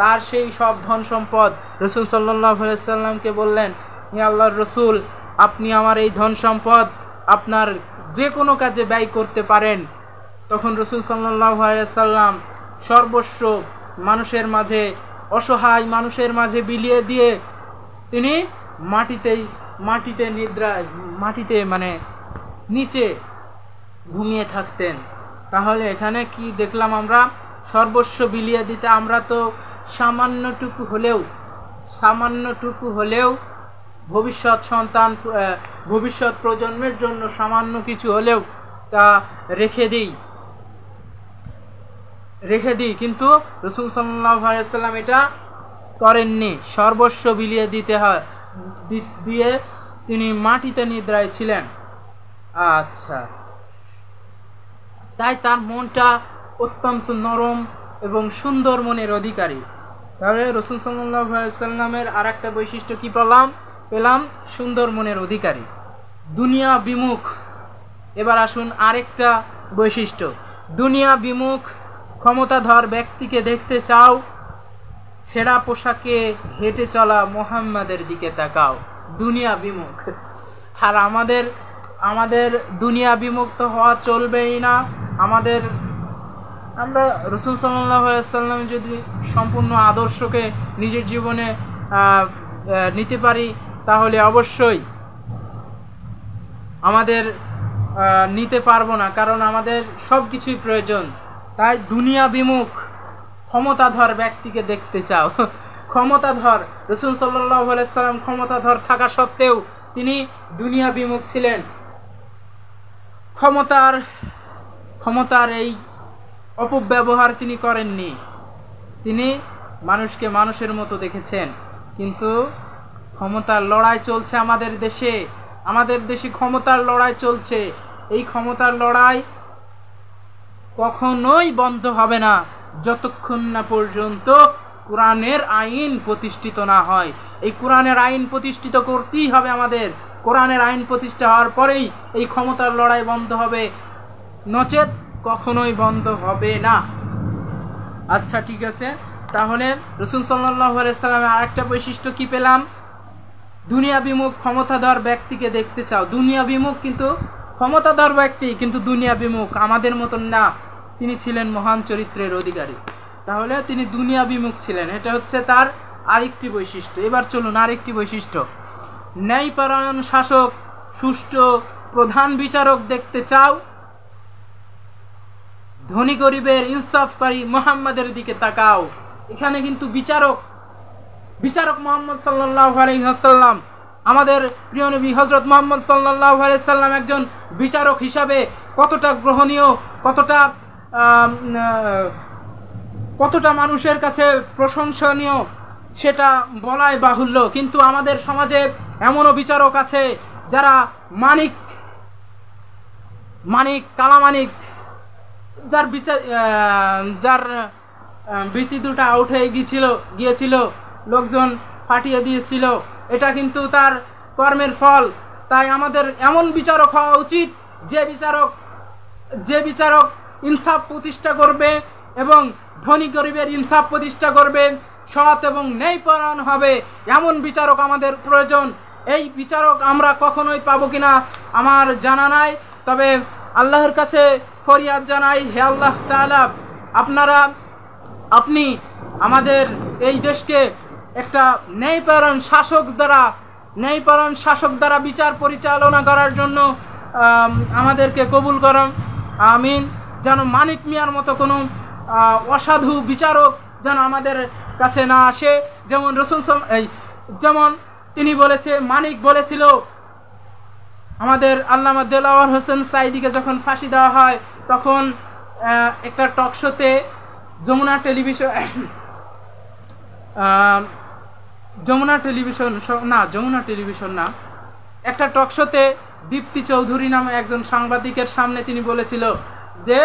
তার সেই সব ধন সম্পদ রাসূল সাল্লাল্লাহু আলাইহি সাল্লামকে বললেন, হে আল্লাহর রাসূল, আপনি আমার এই ধন সম্পদ আপনার যে কোনো কাজে ব্যয় করতে পারেন। তখন রাসূল সাল্লাল্লাহু আলাইহি সাল্লাম সর্বস্ব মানুষের মাঝে, অসহায় মানুষের মাঝে বিলিয়ে দিয়ে তিনি মাটিতে মানে নিচে ঘুমিয়ে থাকতেন। তাহলে এখানে কি দেখলাম আমরা, সর্বস্ব বিলিয়ে দিতে, আমরা তো সামান্যটুকু হলেও ভবিষ্যৎ প্রজন্মের জন্য সামান্য কিছু হলেও তা রেখে দিই, কিন্তু রাসূল সাল্লাল্লাহু আলাইহি ওয়াসাল্লাম এটা করেননি। সর্বস্ব বিলিয়ে দিয়ে তিনি মাটিতে নিদ্রায় ছিলেন। আচ্ছা, তাই তার মনটা অত্যন্ত নরম এবং সুন্দর মনের অধিকারী। তাহলে রাসূল সাল্লাল্লাহু আলাইহি ওয়াসাল্লামের আরেকটা বৈশিষ্ট্য কি পেলাম, সুন্দর মনের অধিকারী, দুনিয়া বিমুখ। এবার আসুন আরেকটা বৈশিষ্ট্য, দুনিয়া বিমুখ ক্ষমতাধর ব্যক্তিকে দেখতে চাও, ছেঁড়া পোশাকে হেঁটে চলা মুহাম্মাদের দিকে তাকাও। দুনিয়া বিমুখ। আর আমাদের দুনিয়া বিমুখ তো হওয়া চলবেই না। আমরা রাসূল সাল্লাল্লাহু আলাইহি ওয়াসাল্লাম যদি সম্পূর্ণ আদর্শকে নিজের জীবনে নিতে পারি, তাহলে অবশ্যই আমাদের নিতে পারবো না, কারণ আমাদের সব কিছুই প্রয়োজন। তাই দুনিয়া বিমুখ ক্ষমতাধর ব্যক্তিকে দেখতে চাও। ক্ষমতাধর, রাসূল সাল্লাল্লাহু আলাইহি ওয়াসাল্লাম ক্ষমতাধর থাকা সত্ত্বেও তিনি দুনিয়া বিমুখ ছিলেন। ক্ষমতার এই অপব্যবহার তিনি করেননি। তিনি মানুষকে মানুষের মতো দেখেছেন। কিন্তু ক্ষমতার লড়াই চলছে আমাদের দেশে ক্ষমতার লড়াই চলছে। এই ক্ষমতার লড়াই কখনোই বন্ধ হবে না যতক্ষণ না পর্যন্ত কোরআনের আইন প্রতিষ্ঠিত না হয়। এই কোরআনের আইন প্রতিষ্ঠিত করতেই হবে আমাদের। কোরআনের আইন প্রতিষ্ঠা হওয়ার পরেই এই ক্ষমতার লড়াই বন্ধ হবে, নচেত কখনোই বন্ধ হবে না। আচ্ছা, ঠিক আছে। তাহলে রাসূল সাল্লাল্লাহু আলাইহি ওয়াসাল্লামের আরেকটা বৈশিষ্ট্য কি পেলাম, দুনিয়া বিমুখ ক্ষমতাধর ব্যক্তিকে দেখতে চাও। দুনিয়া বিমুখ, কিন্তু ক্ষমতাধর ব্যক্তি, কিন্তু দুনিয়া বিমুখ, আমাদের মতন না। তিনি ছিলেন মহান চরিত্রের অধিকারী। তাহলে তিনি দুনিয়া বিমুখ ছিলেন, এটা হচ্ছে তার আরেকটি বৈশিষ্ট্য। এবার চলুন আরেকটি বৈশিষ্ট্য, ন্যায়পরায়ণ শাসক, সুষ্ঠু প্রধান বিচারক দেখতে চাও, ধনী গরিবের ইনসাফকারী মুহাম্মাদের দিকে তাকাও। এখানে কিন্তু বিচারক মুহাম্মদ সাল্লাল্লাহু আলাইহি ওয়াসাল্লাম আমাদের প্রিয় নবী হযরত মুহাম্মদ সাল্লাল্লাহু আলাইহি সাল্লাম একজন বিচারক হিসাবে কতটা গ্রহণীয়, কতটা মানুষের কাছে প্রশংসনীয় সেটা বলাই বাহুল্য। কিন্তু আমাদের সমাজে এমনও বিচারক আছে যারা মানিক কালামানিক, যার বিচি দুটা আউট হয়ে গিয়েছিল, লোকজন ফাটিয়ে দিয়েছিল, এটা কিন্তু তার কর্মের ফল। তাই আমাদের এমন বিচারক হওয়া উচিত যে বিচারক ইনসাফ প্রতিষ্ঠা করবে এবং ধনী গরিবের ইনসাফ প্রতিষ্ঠা করবে, সৎ এবং ন্যায়পরায়ণ হবে, এমন বিচারক আমাদের প্রয়োজন। এই বিচারক আমরা কখনোই পাবো কিনা আমার জানা নাই, তবে আল্লাহর কাছে ফরিয়াদ জানাই, হে আল্লাহ তাআলা, আপনি আমাদের এই দেশকে একটা ন্যায়পরায়ণ শাসক দ্বারা বিচার পরিচালনা করার জন্য আমাদেরকে কবুল করুন, আমিন। যেন মানিক মিয়ার মতো কোনো অসাধু বিচারক যেন আমাদের কাছে না আসে। যেমন তিনি মানিক বলেছিল আমাদের আল্লামা দেলাওয়ার হোসেন সাঈদীকে যখন ফাঁসি দেওয়া হয়, তখন একটা টকশোতে যমুনা টেলিভিশন না, একটা টকশোতে দীপ্তি চৌধুরী নামে একজন সাংবাদিকের সামনে তিনি বলেছিল যে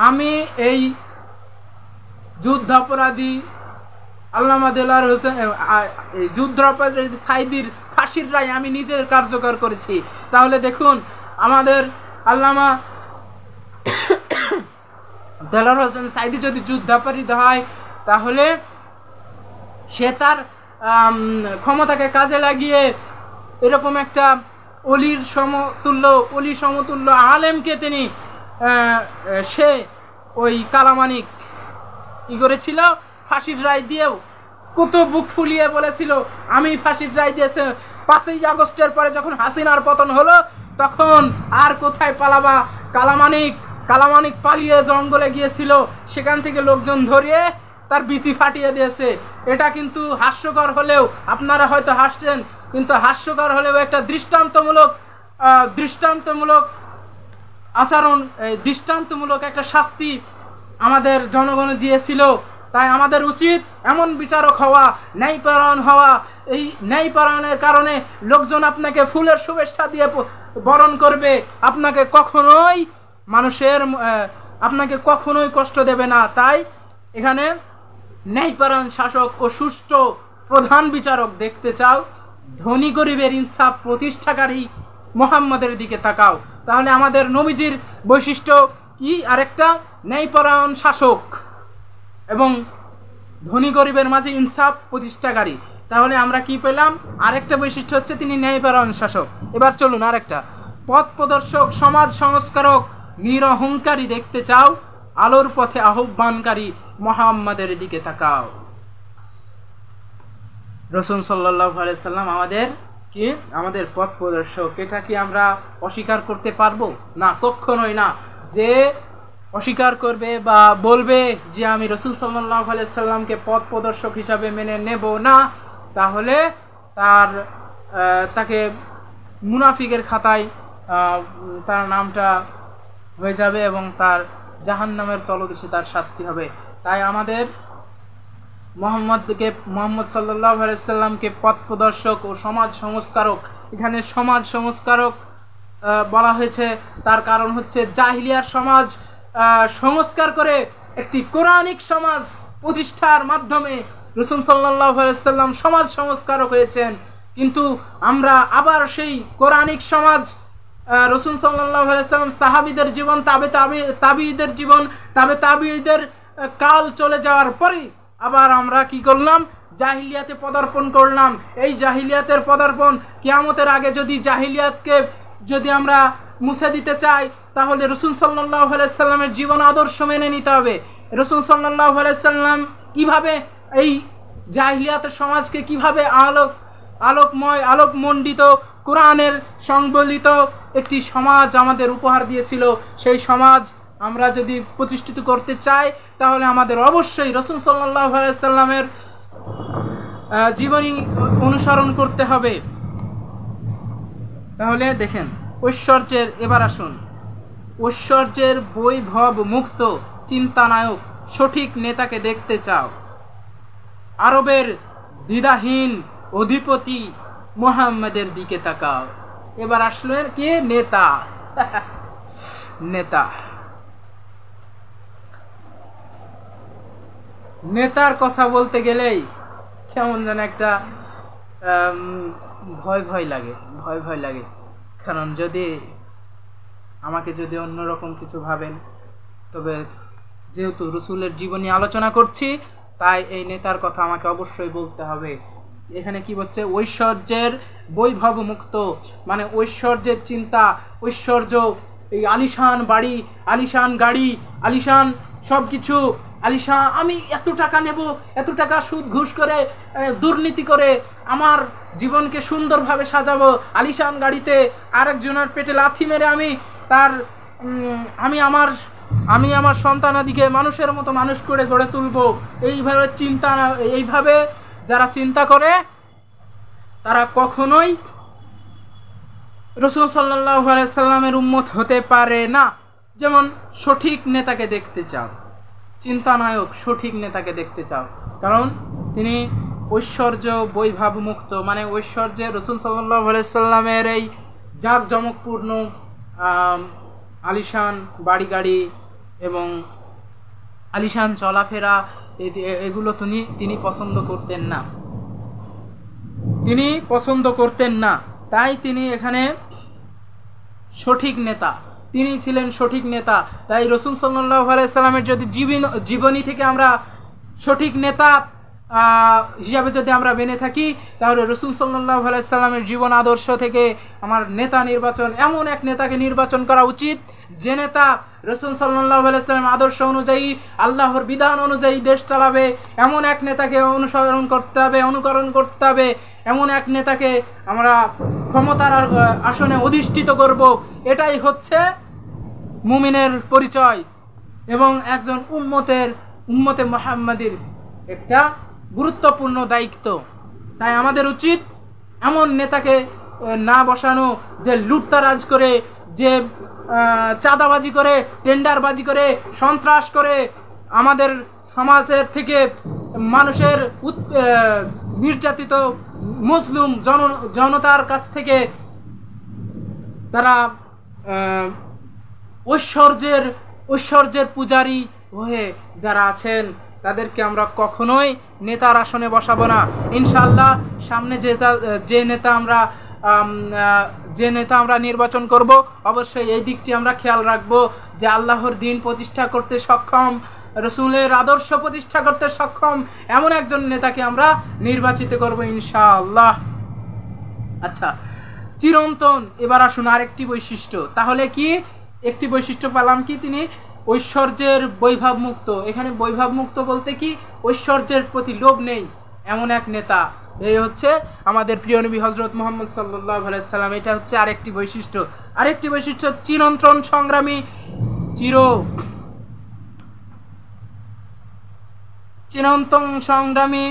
আমি এই যুদ্ধাপরাধী আল্লামা দেলাওয়ার হোসেন যুদ্ধাপরাধী সাঈদীর ফাঁসির রায় আমি নিজে কার্যকর করেছি। তাহলে দেখুন, আমাদের আল্লামা দেলাওয়ার হোসেন সাঈদী যদি যুদ্ধাপরাধী হয়, তাহলে সে তার ক্ষমতাকে কাজে লাগিয়ে এরকম একটা অলি সমতুল্য আলেমকে তিনি সে ওই কালামানিক কি করেছিল, ফাঁসির রায় দিয়েও কত বুক ফুলিয়ে বলেছিল আমি ফাঁসির রায় দিয়েছে। 5ই আগস্টের পরে যখন হাসিনার পতন হলো, তখন আর কোথায় পালাবা, কালামানিক পালিয়ে জঙ্গলে গিয়েছিল, সেখান থেকে লোকজন ধরিয়ে তার বিচি ফাটিয়ে দিয়েছে। এটা কিন্তু হাস্যকর হলেও, আপনারা হয়তো হাসছেন, কিন্তু হাস্যকর হলেও একটা দৃষ্টান্তমূলক আচরণ, দৃষ্টান্তমূলক একটা শাস্তি আমাদের জনগণ দিয়েছিল। তাই আমাদের উচিত এমন বিচারক হওয়া, ন্যায়পরায়ণ হওয়া। এই ন্যায়পরায়ণের কারণে লোকজন আপনাকে ফুলের শুভেচ্ছা দিয়ে বরণ করবে, আপনাকে কখনোই কষ্ট দেবে না। তাই এখানে ন্যায়পরায়ণ শাসক ও সুষ্ঠু প্রধান বিচারক দেখতে চাও, ধনী গরিবের ইনসাফ প্রতিষ্ঠাকারী মুহাম্মাদের দিকে তাকাও। তাহলে আমাদের নবীজির বৈশিষ্ট্য কি? আরেকটা, ন্যায়পরায়ণ শাসক এবং ধনী গরিবের মাঝে ইনসাফ প্রতিষ্ঠাকারী। তাহলে আমরা কি পেলাম? আরেকটা বৈশিষ্ট্য হচ্ছে তিনি ন্যায়পরায়ণ শাসক। এবার চলুন আরেকটা, পথ প্রদর্শক, সমাজ সংস্কারক, নিরহংকারী দেখতে চাও, আলোর পথে আহ্বানকারী মুহাম্মাদের দিকে তাকাও। রাসূল সাল্লাল্লাহু আলাইহি সাল্লাম আমাদের পথ প্রদর্শক। এটা কি আমরা অস্বীকার করতে পারবো? না, কখনোই না। যে অস্বীকার করবে বা বলবে যে আমি রাসূল সাল্লাল্লাহু আলাইহি সাল্লামকে পথ প্রদর্শক হিসাবে মেনে নেব না, তাহলে তাকে মুনাফিকের খাতায় তার নামটা হয়ে যাবে এবং তার জাহান্নামের তলদেশে তার শাস্তি হবে। তাই আমাদের মুহাম্মদ সাল্লাল্লাহু আলাইহি সাল্লামকে পথ প্রদর্শক ও সমাজ সংস্কারক, এখানে সমাজ সংস্কারক বলা হয়েছে, তার কারণ হচ্ছে জাহিলিয়ার সমাজ সংস্কার করে একটি কোরআনিক সমাজ প্রতিষ্ঠার মাধ্যমে রাসূল সাল্লাল্লাহু আলাইহি সাল্লাম সমাজ সংস্কারক হয়েছেন। কিন্তু আমরা আবার সেই কোরআনিক সমাজ, রাসূল সাল্লাল্লাহু আলাইহি সাল্লাম সাহাবীদের জীবন, তাবিঈদের জীবন, তাবিঈদের কাল চলে যাওয়ার পরে আবার আমরা কি করলাম? জাহিলিয়াতে পদার্পণ করলাম। এই জাহিলিয়াতের পদার্পণ, কিয়ামতের আগে যদি আমরা মুছে দিতে চাই, তাহলে রাসূল সাল্লাল্লাহু আলাইহি সাল্লামের জীবন আদর্শ মেনে নিতে হবে। রাসূল সাল্লাল্লাহু আলাইহি সাল্লাম কিভাবে এই জাহিলিয়াতের সমাজকে কিভাবে আলোকমণ্ডিত কোরআনের সংবলিত একটি সমাজ আমাদের উপহার দিয়েছিল, সেই সমাজ আমরা যদি প্রতিষ্ঠিত করতে চাই, তাহলে আমাদের অবশ্যই রাসূল সাল্লাল্লাহু আলাইহি সাল্লামের জীবনী অনুসরণ করতে হবে। তাহলে দেখেন ঐশ্বর্যের, এবার আসুন, ঐশ্বর্যের বৈভব মুক্ত চিন্তানায়ক সঠিক নেতাকে দেখতে চাও, আরবের দ্বিধাহীন অধিপতি মুহাম্মাদের দিকে তাকাও। এবার আসলেন কে? নেতা। নেতা, নেতার কথা বলতে গেলেই কেমন যেন একটা ভয় ভয় লাগে, ভয় ভয় লাগে। কারণ আমাকে যদি অন্যরকম কিছু ভাবেন, তবে যেহেতু রসুলের জীবনী আলোচনা করছি, তাই এই নেতার কথা আমাকে অবশ্যই বলতে হবে। এখানে কি বলছে? ঐশ্বর্যের বৈভব মুক্ত, মানে ঐশ্বর্যের চিন্তা, ঐশ্বর্য, এই আলিশান বাড়ি, আলিশান গাড়ি, আলিশান সব কিছু, আলিশান, আমি এত টাকা নেব, এত টাকা সুদ ঘুষ করে দুর্নীতি করে আমার জীবনকে সুন্দরভাবে সাজাবো, আলিশান গাড়িতে আরেকজনের পেটে লাথি মেরে আমি আমার সন্তানাদিকে মানুষের মতো মানুষ করে গড়ে তুলবো। এইভাবে যারা চিন্তা করে তারা কখনোই রাসূল সাল্লাল্লাহু আলাইহি সাল্লামের উম্মত হতে পারে না। যেমন সঠিক নেতাকে দেখতে চাও, চিন্তানায়ক সঠিক নেতাকে দেখতে চাও, কারণ তিনি ঐশ্বর্য বৈভব মুক্ত, মানে ঐশ্বর্যে রাসূল সাল্লাল্লাহু আলাইহি সাল্লামের এই জাঁকজমকপূর্ণ আলিশান বাড়ি গাড়ি এবং আলিশান চলাফেরা, এগুলো তিনি পছন্দ করতেন না, তিনি পছন্দ করতেন না। তাই তিনি এখানে সঠিক নেতা, তিনি ছিলেন সঠিক নেতা। তাই রাসূল সাল্লাল্লাহু আলাইহি সাল্লামের যদি জীবনী থেকে আমরা সঠিক নেতা হিসাবে যদি আমরা মেনে থাকি, তাহলে রাসূল সাল্লাল্লাহু আলাইহি সাল্লামের জীবন আদর্শ থেকে আমার নেতা নির্বাচন, এমন এক নেতাকে নির্বাচন করা উচিত যে নেতা রাসূল সাল্লাল্লাহু আলাইহি সাল্লামের আদর্শ অনুযায়ী, আল্লাহর বিধান অনুযায়ী দেশ চালাবে। এমন এক নেতাকে অনুসরণ করতে হবে, অনুকরণ করতে হবে। এমন এক নেতাকে আমরা ক্ষমতার আসনে অধিষ্ঠিত করব। এটাই হচ্ছে মুমিনের পরিচয় এবং একজন উম্মতে মুহাম্মাদির একটা গুরুত্বপূর্ণ দায়িত্ব। তাই আমাদের উচিত এমন নেতাকে না বসানো যে লুটতারাজ করে, যে চাঁদাবাজি করে, টেন্ডারবাজি করে, সন্ত্রাস করে, আমাদের সমাজের থেকে মানুষের নির্যাতিত মুসলিম জনতার কাছ থেকে তারা ঐশ্বর্যের পূজারী হয়ে যারা আছেন, তাদেরকে আমরা কখনোই নেতার আসনে বসাবো না। ইনশাআল্লাহ সামনে যে নেতা আমরা নির্বাচন করব, অবশ্যই এই দিকটি আমরা খেয়াল রাখবো যে আল্লাহর দ্বীন প্রতিষ্ঠা করতে সক্ষম, রাসূলের আদর্শ প্রতিষ্ঠা করতে সক্ষম এমন একজন নেতাকে আমরা নির্বাচিত করব ইনশাআল্লাহ। আচ্ছা, চিরন্তন। এবার আসুন আরেকটি বৈশিষ্ট্য। তাহলে কি একটি বৈশিষ্ট্য পেলাম কি? তিনি ঐশ্বর্যের বৈভব মুক্ত। এখানে বৈভব মুক্ত বলতে কি? ঐশ্বর্যের প্রতি লোভ নেই এমন এক নেতা। এই হচ্ছে আমাদের প্রিয় নবী হযরত মুহাম্মদ সাল্লাল্লাহু আলাইহি সাল্লাম। এটা হচ্ছে আরেকটি বৈশিষ্ট্য। আরেকটি বৈশিষ্ট্য চিরন্তন সংগ্রামী, চিরন্তন সংগ্রামী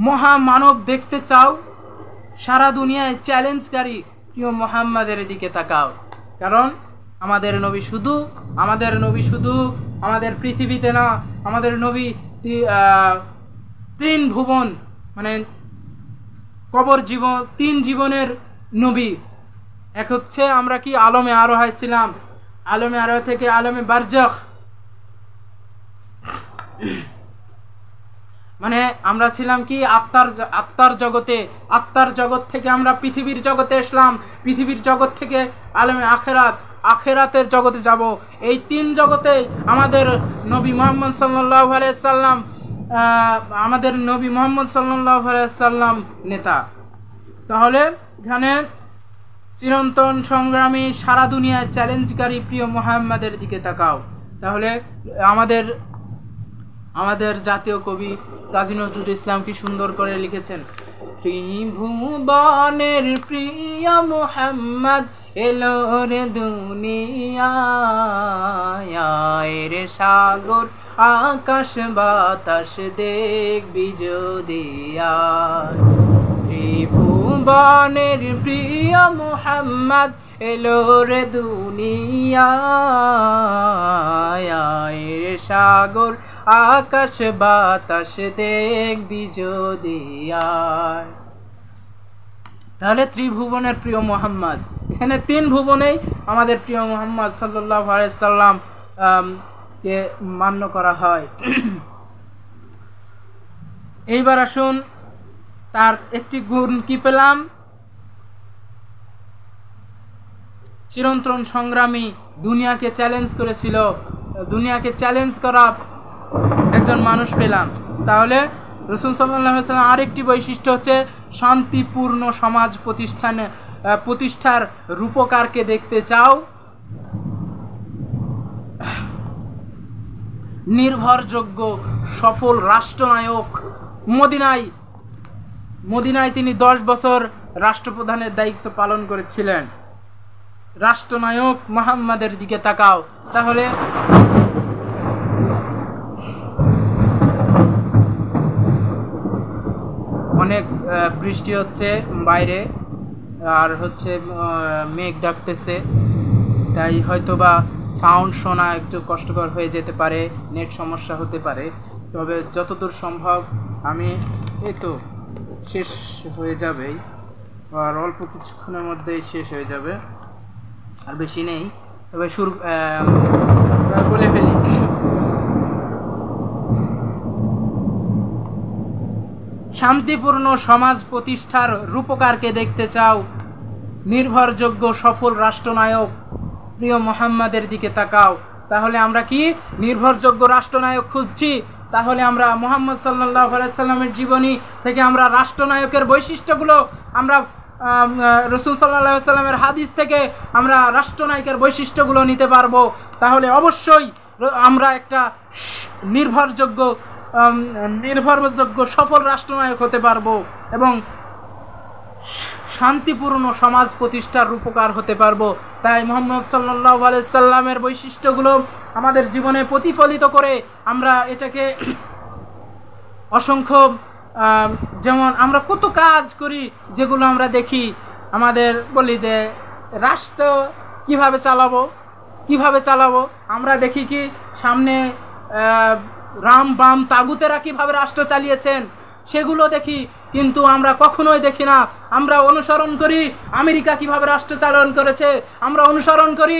মহামানব দেখতে চাও, সারা দুনিয়ায় চ্যালেঞ্জকারী প্রিয় মুহাম্মাদের দিকে তাকাও। কারণ আমাদের নবী শুধু আমাদের পৃথিবীতে না, আমাদের নবী তিন ভুবন, মানে তিন জীবনের নবী। এক হচ্ছে আমরা কি আলমে আরোহায় ছিলাম, আলমে আরোহা থেকে আলমে বারজাখ, মানে আমরা ছিলাম কি আত্মার জগতে, আত্মার জগৎ থেকে আমরা পৃথিবীর জগতে আসলাম, পৃথিবীর জগৎ থেকে আলমে আখেরাতের জগতে যাব। এই তিন জগতে আমাদের নবী মুহাম্মদ সাল্লাল্লাহু আলাইহি সাল্লাম নেতা। তাহলে এখানে চিরন্তন সংগ্রামী, সারা দুনিয়ায় চ্যালেঞ্জকারী প্রিয় মুহাম্মাদের দিকে তাকাও। তাহলে আমাদের জাতীয় কবি কাজী নজরুল ইসলাম কি সুন্দর করে লিখেছেন, ত্রিভুবনের প্রিয় মুহাম্মদ এলো রে দুনিয়ায়, রে সাগর আকাশ বাতাস দেখবি যদি আয়। ত্রিভুবনের প্রিয় মুহাম্মদ এলো রে দুনিয়ায়, আয়ের সাগর আকাশ বাতাস দেখবি যদি আয়। তাহলে ত্রিভুবনের প্রিয় মুহাম্মদ, এখানে তিন ভুবনেই আমাদের প্রিয় মুহাম্মদ সাল্লাল্লাহু আলাইহি সাল্লাম কে মান্য করা হয়। এইবার আসুন তার একটি গুণ কি পেলাম, চিরন্তন সংগ্রামী, দুনিয়াকে চ্যালেঞ্জ করেছিল, দুনিয়াকে চ্যালেঞ্জ করা একজন মানুষ পেলাম। তাহলে রাসূল সাল্লাল্লাহু আলাইহি ওয়াসাল্লাম আরেকটি বৈশিষ্ট্য হচ্ছে শান্তিপূর্ণ সমাজ প্রতিষ্ঠার রূপকারকে দেখতে চাও, নির্ভরযোগ্য সফল রাষ্ট্রনায়ক। মদিনায় তিনি 10 বছর রাষ্ট্রপ্রধানের দায়িত্ব পালন করেছিলেন। রাষ্ট্রনায়ক মুহাম্মাদের দিকে তাকাও। তাহলে অনেক বৃষ্টি হচ্ছে বাইরে, আর হচ্ছে মেঘ ডাকতেছে, তাই হয়তোবা সাউন্ড শোনা একটু কষ্টকর হয়ে যেতে পারে, নেট সমস্যা হতে পারে। তবে যতদূর সম্ভব আমি এই তো শেষ হয়ে যাবেই, আর অল্প কিছুক্ষণের মধ্যেই শেষ হয়ে যাবে, আর বেশি নেই। তবে শুরু বলে ফেলি। শান্তিপূর্ণ সমাজ প্রতিষ্ঠার রূপকারকে দেখতে চাও, নির্ভরযোগ্য সফল রাষ্ট্রনায়ক প্রিয় মুহাম্মাদের দিকে তাকাও। তাহলে আমরা কি নির্ভরযোগ্য রাষ্ট্রনায়ক খুঁজছি? তাহলে আমরা মুহাম্মদ সাল্লাল্লাহু আলাইহি সাল্লামের জীবনী থেকে আমরা রাষ্ট্রনায়কের বৈশিষ্ট্যগুলো, আমরা রাসূল সাল্লাল্লাহু আলাইহি সাল্লামের হাদিস থেকে আমরা রাষ্ট্রনায়কের বৈশিষ্ট্যগুলো নিতে পারবো। তাহলে অবশ্যই আমরা একটা নির্ভরযোগ্য সফল রাষ্ট্রনায়ক হতে পারবো এবং শান্তিপূর্ণ সমাজ প্রতিষ্ঠার রূপকার হতে পারবো। তাই মুহাম্মদ সাল্লাল্লাহু আলাইহি সাল্লামের বৈশিষ্ট্যগুলো আমাদের জীবনে প্রতিফলিত করে আমরা এটাকে অসংখ্য, যেমন আমরা কত কাজ করি যেগুলো আমরা দেখি, আমাদের বলি যে রাষ্ট্র কিভাবে চালাবো, আমরা দেখি কি সামনে রাম বাম তাগুতেরা কিভাবে রাষ্ট্র চালিয়েছেন সেগুলো দেখি, কিন্তু আমরা কখনোই দেখি না, আমরা অনুসরণ করি আমেরিকা কিভাবে রাষ্ট্র চালন করেছে, আমরা অনুসরণ করি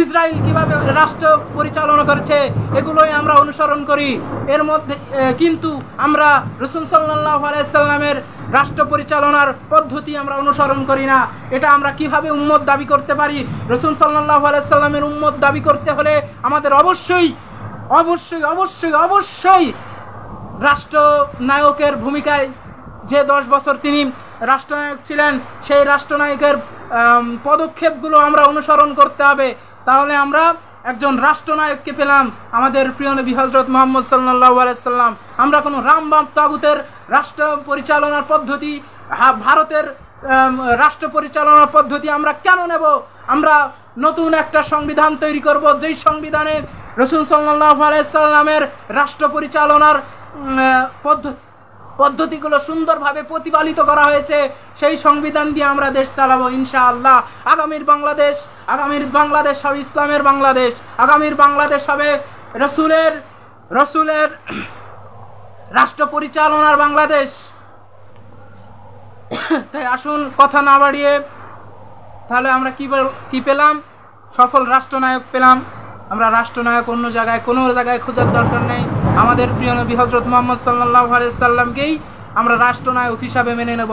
ইসরায়েল কিভাবে রাষ্ট্র পরিচালনা করেছে, এগুলোই আমরা অনুসরণ করি। এর মধ্যে কিন্তু আমরা রাসূল সাল্লাল্লাহু আলাইহি সাল্লামের রাষ্ট্র পরিচালনার পদ্ধতি আমরা অনুসরণ করি না। এটা আমরা কিভাবে উম্মত দাবি করতে পারি? রাসূল সাল্লাল্লাহু আলাইহি সাল্লামের উম্মত দাবি করতে হলে আমাদের অবশ্যই রাষ্ট্রনায়কের ভূমিকায়, যে 10 বছর তিনি রাষ্ট্রনায়ক ছিলেন, সেই রাষ্ট্রনায়কের পদক্ষেপগুলো আমরা অনুসরণ করতে হবে। তাহলে আমরা একজন রাষ্ট্রনায়ককে পেলাম, আমাদের প্রিয় নবী হযরত মুহাম্মদ সাল্লাল্লাহু আলাইহি সাল্লাম। আমরা কোনো রাম বাম তাগুতের রাষ্ট্র পরিচালনার পদ্ধতি, ভারতের রাষ্ট্র পরিচালনার পদ্ধতি আমরা কেন নেব? আমরা নতুন একটা সংবিধান তৈরি করব, যেই সংবিধানে রাসূল সাল্লাল্লাহু আলাইহি সাল্লামের রাষ্ট্র পরিচালনার পদ্ধতিগুলো সুন্দরভাবে প্রতিপালিত করা হয়েছে। সেই সংবিধান দিয়ে আমরা দেশ চালাবো ইনশাআল্লাহ। আগামীর বাংলাদেশ হবে ইসলামের বাংলাদেশ, আগামীর বাংলাদেশ হবে রসুলের রাষ্ট্র পরিচালনার বাংলাদেশ। তাই আসুন কথা না বাড়িয়ে, তাহলে আমরা কি পেলাম? সফল রাষ্ট্রনায়ক পেলাম। আমরা রাষ্ট্রনায়ক অন্য জায়গায় কোনো জায়গায় খোঁজার দরকার নেই, আমাদের প্রিয় নবী হযরত মুহাম্মদ সাল্লাল্লাহু আলাইহি সাল্লামকেই আমরা রাষ্ট্রনায়ক হিসাবে মেনে নেব।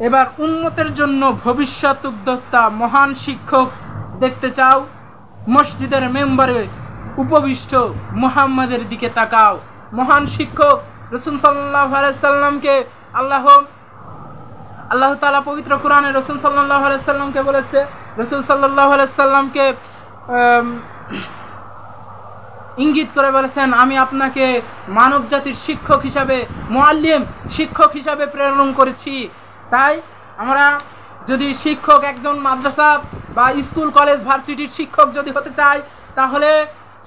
এবার উম্মতের জন্য ভবিষ্যৎ উদ্যোক্তা মহান শিক্ষক দেখতে চাও, মসজিদের মেম্বারে উপবিষ্ট মুহাম্মাদের দিকে তাকাও। মহান শিক্ষক রাসূল সাল্লাল্লাহু আলাইহি সাল্লামকে আল্লাহ তাআলা পবিত্র কোরআনে রাসূল সাল্লাল্লাহু আলাইহি সাল্লামকে বলেছে, রাসূল সাল্লাল্লাহু আলাইহি সাল্লামকে ইঙ্গিত করে বলেছেন, আমি আপনাকে মানব জাতির শিক্ষক হিসাবে, মুআল্লিম শিক্ষক হিসাবে প্রেরণ করেছি। তাই আমরা যদি শিক্ষক, একজন মাদ্রাসা বা স্কুল কলেজ ভার্সিটির শিক্ষক যদি হতে চাই, তাহলে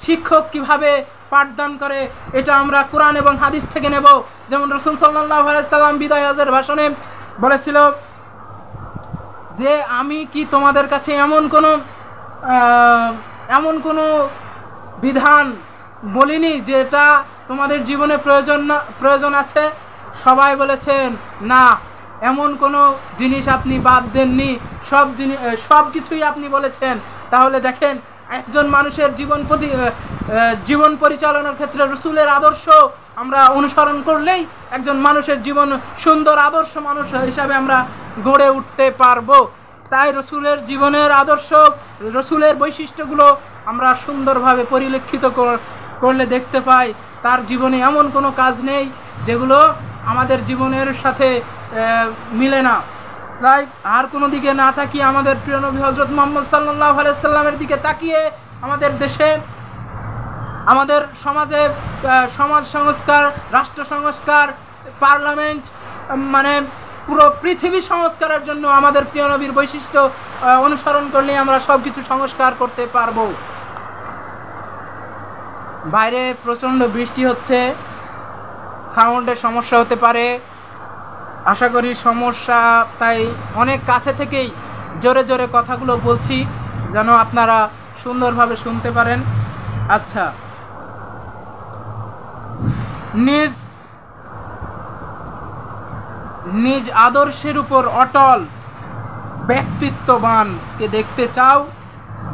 শিক্ষক কিভাবে পাঠদান করে এটা আমরা কোরআন এবং হাদিস থেকে নেব। যেমন রাসূল সাল্লাল্লাহু আলাইহি সাল্লাম বিদায় হজের ভাষণে বলেছিল যে আমি কি তোমাদের কাছে এমন কোনো বিধান বলিনি যেটা তোমাদের জীবনে প্রয়োজন আছে? সবাই বলেছেন না, এমন কোনো জিনিস আপনি বাদ দেননি, সব কিছুই আপনি বলেছেন। তাহলে দেখেন, একজন মানুষের জীবন পরিচালনার ক্ষেত্রে রাসূলের আদর্শ আমরা অনুসরণ করলেই একজন মানুষের জীবন সুন্দর আদর্শ মানুষ হিসাবে আমরা গড়ে উঠতে পারবো। তাই রাসূলের জীবনের আদর্শ, রাসূলের বৈশিষ্ট্যগুলো আমরা সুন্দরভাবে পরিলক্ষিত করলে দেখতে পাই তার জীবনে এমন কোনো কাজ নেই যেগুলো আমাদের জীবনের সাথে মিলে না। তাই আর কোনো দিকে না তাকিয়ে আমাদের প্রিয় নবী হযরত মুহাম্মদ সাল্লাল্লাহু আলাইহি সাল্লামের দিকে তাকিয়ে আমাদের দেশে, আমাদের সমাজে সমাজ সংস্কার, রাষ্ট্র সংস্কার, পার্লামেন্ট, মানে পুরো পৃথিবী সংস্কারের জন্য আমাদের প্রিয় নবীর বৈশিষ্ট্য অনুসরণ করলে আমরা সব কিছু সংস্কার করতে পারবো। বাইরে প্রচণ্ড বৃষ্টি হচ্ছে, সাউন্ডের সমস্যা হতে পারে, আশা করি সমস্যা, তাই অনেক কাছে থেকেই জোরে জোরে কথাগুলো বলছি যেন আপনারা সুন্দরভাবে শুনতে পারেন। আচ্ছা, নিজ আদর্শের উপর অটল ব্যক্তিত্ববানকে দেখতে চাও,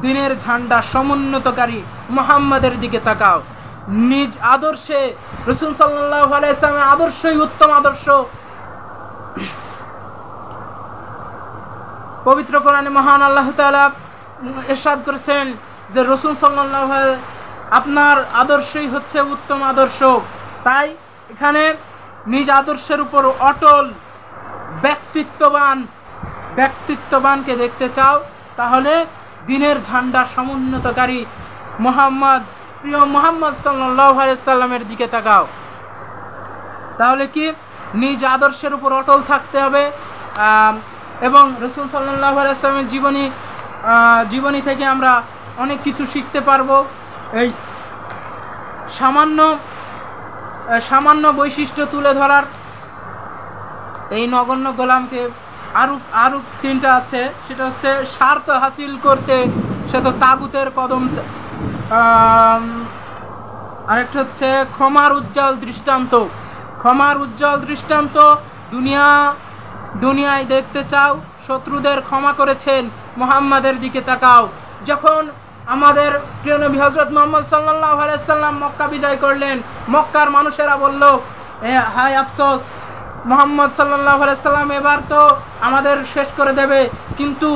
দিনের ঝান্ডা সমুন্নতকারী মুহাম্মাদের দিকে তাকাও। নিজ আদর্শে, রাসূল সাল্লাল্লাহু আলাইহি ওয়াসাল্লামের আদর্শই উত্তম আদর্শ। পবিত্র কোরআনে মহান আল্লাহ তাআলা ইরশাদ করেছেন যে রাসূল সাল্লাল্লাহু আলাইহি আপনার আদর্শই হচ্ছে উত্তম আদর্শ। তাই এখানে নিজ আদর্শের উপর অটল ব্যক্তিত্ববানকে দেখতে চাও, তাহলে দিনের ঝান্ডা সমুন্নতকারী প্রিয় মুহাম্মদ সাল্লাল্লাহু আলাইহি সাল্লামের দিকে তাকাও। তাহলে কি নিজ আদর্শের উপর অটল থাকতে হবে এবং রাসূল সাল্লাল্লাহু আলাইহি সাল্লামের জীবনী থেকে আমরা অনেক কিছু শিখতে পারবো। এই সামান্য বৈশিষ্ট্য তুলে ধরার এই নগণ্য গোলামকে আরো তিনটা আছে, সেটা হচ্ছে স্বার্থ হাসিল করতে সে তো তাগুতের কদম, আরেকটা হচ্ছে ক্ষমার উজ্জ্বল দৃষ্টান্ত। দুনিয়ায় দেখতে চাও, শত্রুদের ক্ষমা করেছেন, মুহাম্মাদের দিকে তাকাও। যখন আমাদের প্রিয় নবী হযরত মুহাম্মদ সাল্লাল্লাহু আলাইহি সাল্লাম মক্কা বিজয় করলেন, মক্কার মানুষেরা বলল, হায় আফসোস, মুহাম্মদ সাল্লাল্লাহু আলাইহি সাল্লাম এবার তো আমাদের শেষ করে দেবে। কিন্তু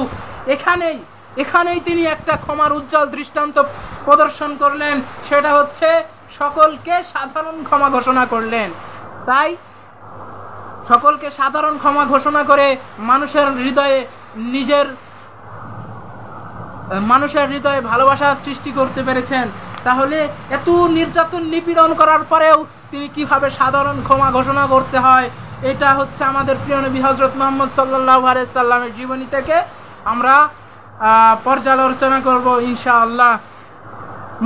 এখানেই তিনি একটা ক্ষমার উজ্জ্বল দৃষ্টান্ত প্রদর্শন করলেন, সেটা হচ্ছে সকলকে সাধারণ ক্ষমা ঘোষণা করলেন। তাই সকলকে সাধারণ ক্ষমা ঘোষণা করে মানুষের হৃদয়ে ভালোবাসা সৃষ্টি করতে পেরেছেন। তাহলে এত নির্যাতন নিপীড়ন করার পরেও তিনি কিভাবে সাধারণ ক্ষমা ঘোষণা করতে হয়, এটা হচ্ছে আমাদের প্রিয় নবী হযরত মুহাম্মদ সাল্লাল্লাহু আলাইহি সাল্লামের জীবনী থেকে আমরা পর্যালোচনা করব ইনশাআল্লাহ।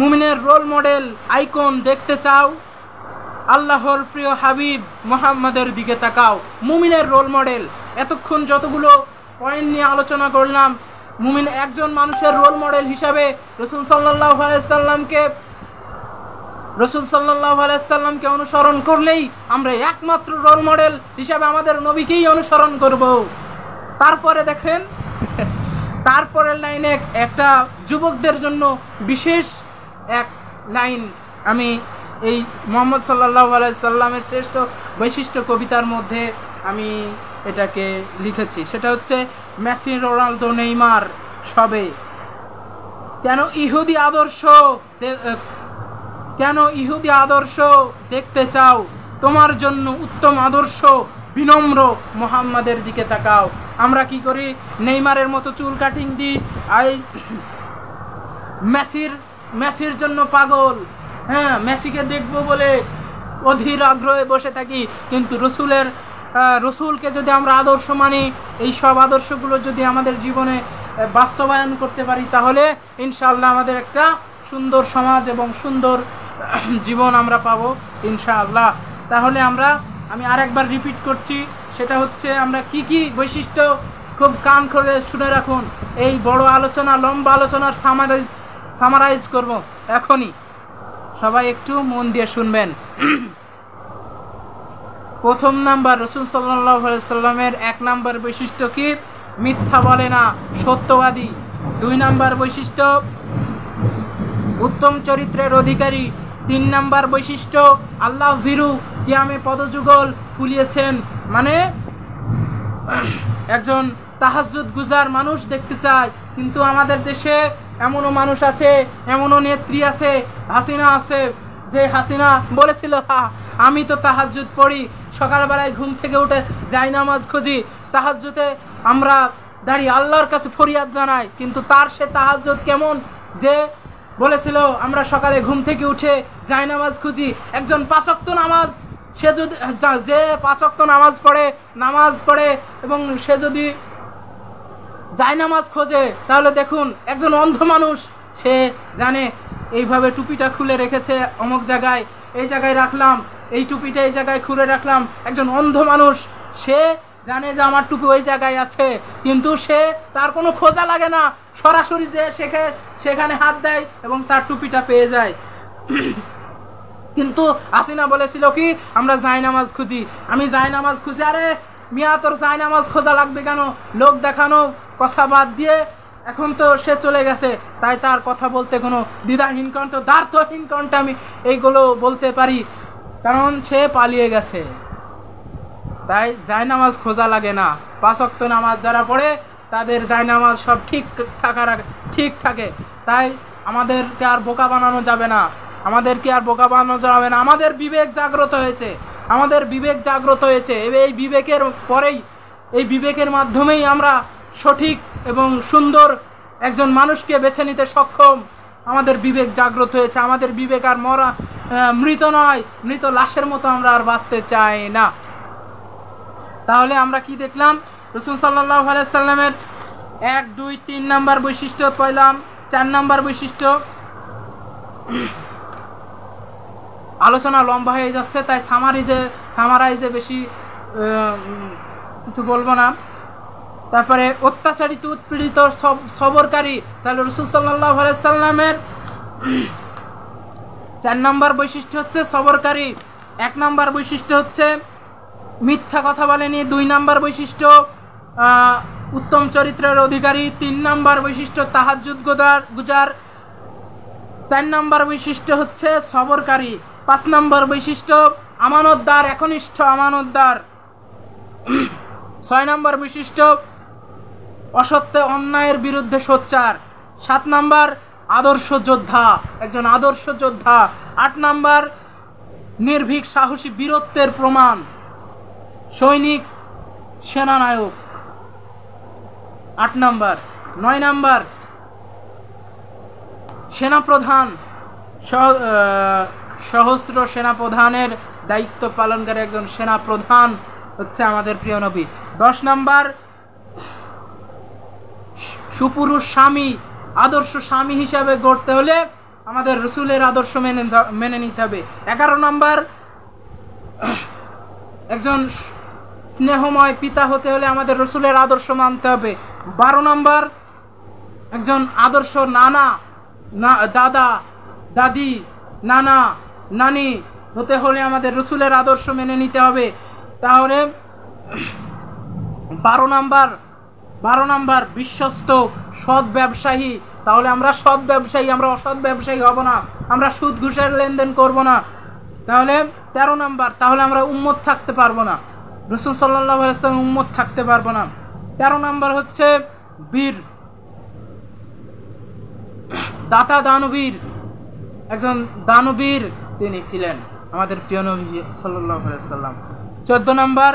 মুমিনের রোল মডেল, আইকন দেখতে চাও, আল্লাহর প্রিয় হাবিব মুহাম্মাদের দিকে তাকাও। মুমিনের রোল মডেল, এতক্ষণ যতগুলো পয়েন্ট নিয়ে আলোচনা করলাম, একজন মানুষের রোল মডেল হিসাবে রাসূল সাল্লাল্লাহু আলাইহি সাল্লামকে অনুসরণ করলেই আমরা একমাত্র রোল মডেল হিসাবে আমাদের নবীকেই অনুসরণ করব। তারপরে দেখেন, তারপরের লাইনে একটা যুবকদের জন্য বিশেষ এক লাইন আমি এই মুহাম্মদ সাল্লাল্লাহু আলাইহি সাল্লামের শ্রেষ্ঠ বৈশিষ্ট্য কবিতার মধ্যে আমি এটাকে লিখেছি। সেটা হচ্ছে মেসি, রোনালদো, নেইমার সবে কেন ইহুদি আদর্শ দেখতে চাও, তোমার জন্য উত্তম আদর্শ বিনম্র মুহাম্মাদের দিকে তাকাও। আমরা কি করি, নেইমারের মতো চুল কাটিং দিই, মেসির জন্য পাগল, মেসিকে দেখবো বলে অধীর আগ্রহে বসে থাকি। কিন্তু রসুলকে যদি আমরা আদর্শ মানি, এই সব আদর্শগুলো যদি আমাদের জীবনে বাস্তবায়ন করতে পারি, তাহলে ইনশাআল্লাহ আমাদের একটা সুন্দর সমাজ এবং সুন্দর জীবন আমরা পাবো ইনশাআল্লাহ। তাহলে আমি আরেকবার রিপিট করছি, সেটা হচ্ছে আমরা কি কি বৈশিষ্ট্য, খুব কান করে শুনে রাখুন। এই বড় আলোচনা, লম্বা আলোচনার সামারাইজ করব এখনই, সবাই একটু মন দিয়ে শুনবেন। প্রথম নাম্বার, রাসূল সাল্লাল্লাহু আলাইহি সাল্লামের 1 নাম্বার বৈশিষ্ট্য কি? মিথ্যা বলে না, সত্যবাদী। 2 নাম্বার বৈশিষ্ট্য, উত্তম চরিত্রের অধিকারী। 3 নাম্বার বৈশিষ্ট্য, আল্লাহ ভীরু, কিয়ামে পদযুগল খুলিয়েছেন, মানে একজন তাহাজ্জুদ গুজার মানুষ দেখতে চায়। কিন্তু আমাদের দেশে এমনও মানুষ আছে, এমনও নেত্রী আছে, হাসিনা আছে, যে হাসিনা বলেছিল আমি তো তাহাজ্জুদ পড়ি, সকালবেলায় ঘুম থেকে উঠে যাই নামাজ খুঁজি, তাহাজ্জুদে আমরা দাঁড়িয়ে আল্লাহর কাছে ফরিয়াদ জানাই। কিন্তু তার সে তাহাজ্জুদ কেমন, যে বলেছিল আমরা সকালে ঘুম থেকে উঠে যাই নামাজ খুঁজি। একজন 5 ওয়াক্ত নামাজ, সে যদি যে 5 ওয়াক্ত নামাজ পড়ে এবং সে যদি যাই নামাজ খোঁজে, তাহলে দেখুন একজন অন্ধ মানুষ, সে জানে এইভাবে টুপিটা খুলে রেখেছে অমুক জায়গায়, এই জায়গায় রাখলাম, এই টুপিটা এই জায়গায় খুলে রাখলাম। একজন অন্ধ মানুষ, সে জানে যে আমার টুপি ওই জায়গায় আছে, কিন্তু তার কোনো খোঁজা লাগে না, সরাসরি যে সেখানে হাত দেয় এবং তার টুপিটা পেয়ে যায়। কিন্তু হাসিনা বলেছিল কি আমরা জায়নামাজ খুঁজি, আমি জায়নামাজ খুঁজি। আরে মিয়া, তোর জায়নামাজ খোঁজা লাগবে কেন? লোক দেখানো কথা বাদ দিয়ে এখন তো সে চলে গেছে, তাই তার কথা বলতে কোনো দ্বিধাহীন কণ্ঠ, দ্বার্থহীন কণ্ঠে আমি এইগুলো বলতে পারি, কারণ সে পালিয়ে গেছে। তাই জায়নামাজ খোঁজা লাগে না। 5 ওয়াক্ত নামাজ যারা পড়ে তাদের জায়নামাজ সব ঠিক থাকে। তাই আমাদেরকে আর বোকা বানানো যাবে না, আমাদের বিবেক জাগ্রত হয়েছে, এই বিবেকের পরেই, এই বিবেকের মাধ্যমেই আমরা সঠিক এবং সুন্দর একজন মানুষকে বেছে নিতে সক্ষম। আমাদের বিবেক জাগ্রত হয়েছে, আমাদের বিবেক আর মৃত নয়, মৃত লাশের মতো আমরা আর বাঁচতে চাই না। তাহলে আমরা কি দেখলাম? রাসূল সাল্লাল্লাহু আলাইহি সাল্লামের 1, 2, 3 নাম্বার বৈশিষ্ট্য পাইলাম। 4 নাম্বার বৈশিষ্ট্য, আলোচনা লম্বা হয়ে যাচ্ছে, তাই সামারাইজে বেশি কিছু বলবো না। তারপরে অত্যাচারিত, উৎপীড়িত, সবরকারী। তাহলে রাসূল সাল্লাল্লাহু আলাইহি সাল্লামের 4 নাম্বার বৈশিষ্ট্য হচ্ছে সবরকারী। 1 নাম্বার বৈশিষ্ট্য হচ্ছে মিথ্যা কথা বলেনি। 2 নাম্বার বৈশিষ্ট্য উত্তম চরিত্রের অধিকারী। 3 নাম্বার বৈশিষ্ট্য তাহাজ্জুদ গুজার। 4 নাম্বার বৈশিষ্ট্য হচ্ছে সবরকারী। 5 নাম্বার বৈশিষ্ট্য আমানতদার, একনিষ্ঠ আমানতদার। 6 নাম্বার বৈশিষ্ট্য অসত্যে অন্যায়ের বিরুদ্ধে সোচ্চার। 7 নাম্বার আদর্শ যোদ্ধা, একজন আদর্শ যোদ্ধা। 8 নাম্বার নির্ভীক, সাহসী, বীরত্বের প্রমাণ, সৈনিক, সেনানায়ক। 8 নাম্বার। 9 নাম্বার সেনাপ্রধান, সহস্র সেনাপ্রধানের দায়িত্ব পালনকারী একজন সেনাপ্রধান হচ্ছে আমাদের প্রিয় নবী। 10 নাম্বার সুপুরুষ স্বামী, আদর্শ স্বামী হিসাবে গড়তে হলে আমাদের রাসূলের আদর্শ মেনে নিতে হবে। 11 নাম্বার একজন স্নেহময় পিতা হতে হলে আমাদের রাসূলের আদর্শ মানতে হবে। 12 নাম্বার একজন আদর্শ দাদা, দাদি, নানা, নানি হতে হলে আমাদের রাসূলের আদর্শ মেনে নিতে হবে। তাহলে 12 নাম্বার বিশ্বস্ত, সৎ ব্যবসায়ী। তাহলে আমরা সৎ ব্যবসায়ী, আমরা অসৎ ব্যবসায়ী হব না, আমরা সুদ ঘুষের লেনদেন করব না। তাহলে 13 নাম্বার, তাহলে আমরা উম্মত থাকতে পারবো না, রাসূল সাল্লাল্লাহু আলাইহি ওয়াসাল্লাম উম্মত থাকতে পারবো না। 13 নাম্বার হচ্ছে বীর, দাতা দানবীর, একজন দানবীর তিনি ছিলেন আমাদের প্রিয় নবী সাল্লাল্লাহু আলাইহি ওয়াসাল্লাম। 14 নাম্বার